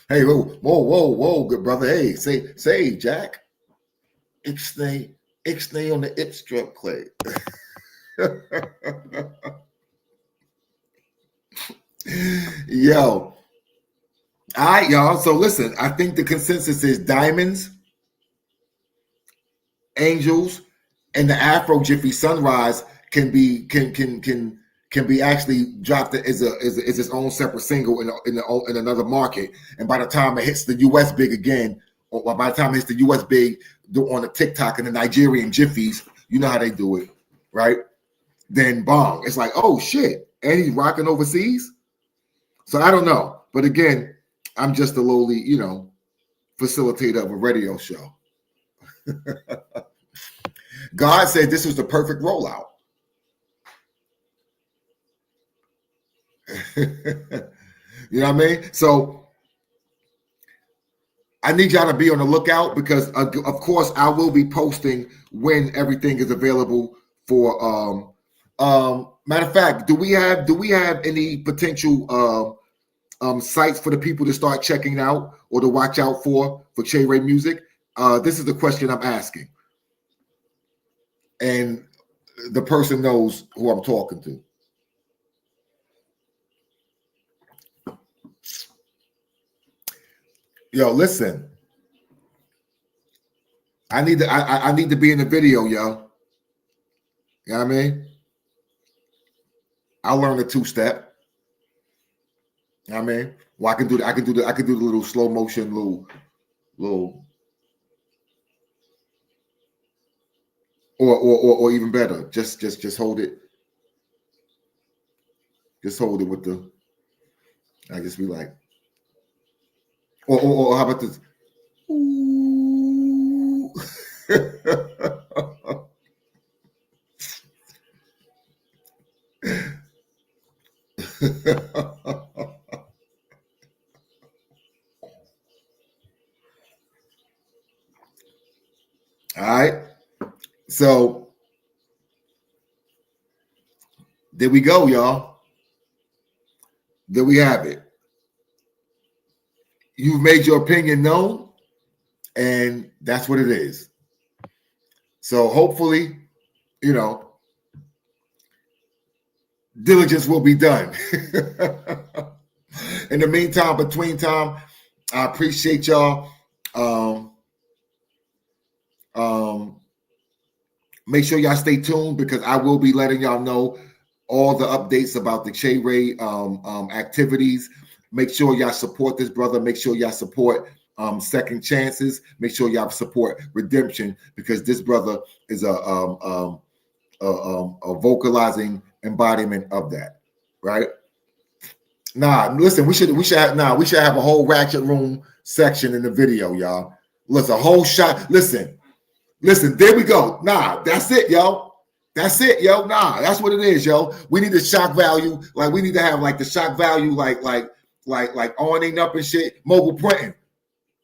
Hey, whoa, good brother. Hey, say, Jack. Ixnay on the ip strip clay. Yo. All right, y'all. So listen, I think the consensus is diamonds, angels, and the Afro Jiffy Sunrise can be actually dropped as its own separate single in another market. And by the time it hits the US big again, or by the time it hits the US big on the TikTok and the Nigerian Jiffies, you know how they do it, right? Then bong, it's like, oh shit, and he's rocking overseas. So I don't know, but again, I'm just a lowly, you know, facilitator of a radio show. God said this was the perfect rollout. You know what I mean? So I need y'all to be on the lookout because, of course, I will be posting when everything is available for. Matter of fact, do we have any potential sites for the people to start checking out or to watch out for Che Ray music? This is the question I'm asking, and the person knows who I'm talking to. Yo, listen. I need to be in the video, yo. You know what I mean? I learned a 2-step. You know what I mean? Well, I can do the little slow motion, little or even better. Just hold it. Just hold it with the. I just be like, or how about this? Ooh. All right. So there we go, y'all. There we have it. You've made your opinion known, and that's what it is. So hopefully, you know, diligence will be done. In the meantime, between time, I appreciate y'all. Make sure y'all stay tuned because I will be letting y'all know all the updates about the Che Ray activities. Make sure y'all support this brother. Make sure y'all support Second Chances. Make sure y'all support Redemption because this brother is a vocalizing embodiment of that, right? Nah, listen, we should have a whole ratchet room section in the video, y'all. Listen, a whole shot. Listen, there we go. Nah, that's it, yo. That's it, yo. Nah, that's what it is, yo. We need the shock value. Like we need to have like the shock value, like owning up and shit. Mobile printing.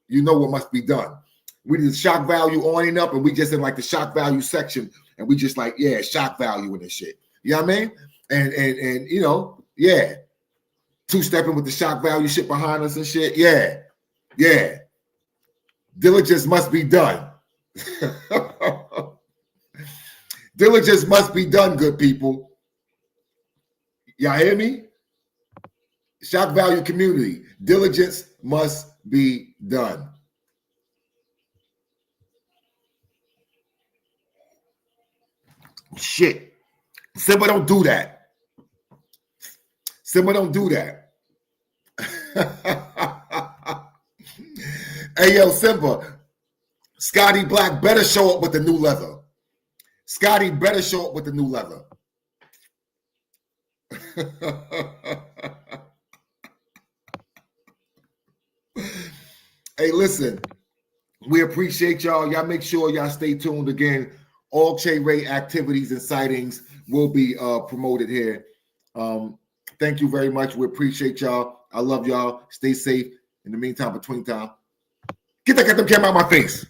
You know what must be done. We need the shock value owning up, and we just in like the shock value section, and we just like, yeah, shock value and this shit. You know what I mean? And you know, yeah. 2-stepping with the shock value shit behind us and shit. Yeah. Yeah. Diligence must be done. Diligence must be done, good people. Y'all hear me? Shock value community. Diligence must be done. Shit. Simba, don't do that. Simba, don't do that. Hey, yo, Simba. Scotty Black better show up with the new leather. Scotty better show up with the new leather. Hey, listen. We appreciate y'all. Y'all make sure y'all stay tuned again. All Che Ray activities and sightings will be promoted here. Thank you very much. We appreciate y'all. I love y'all. Stay safe. In the meantime, between time, get them camera out of my face.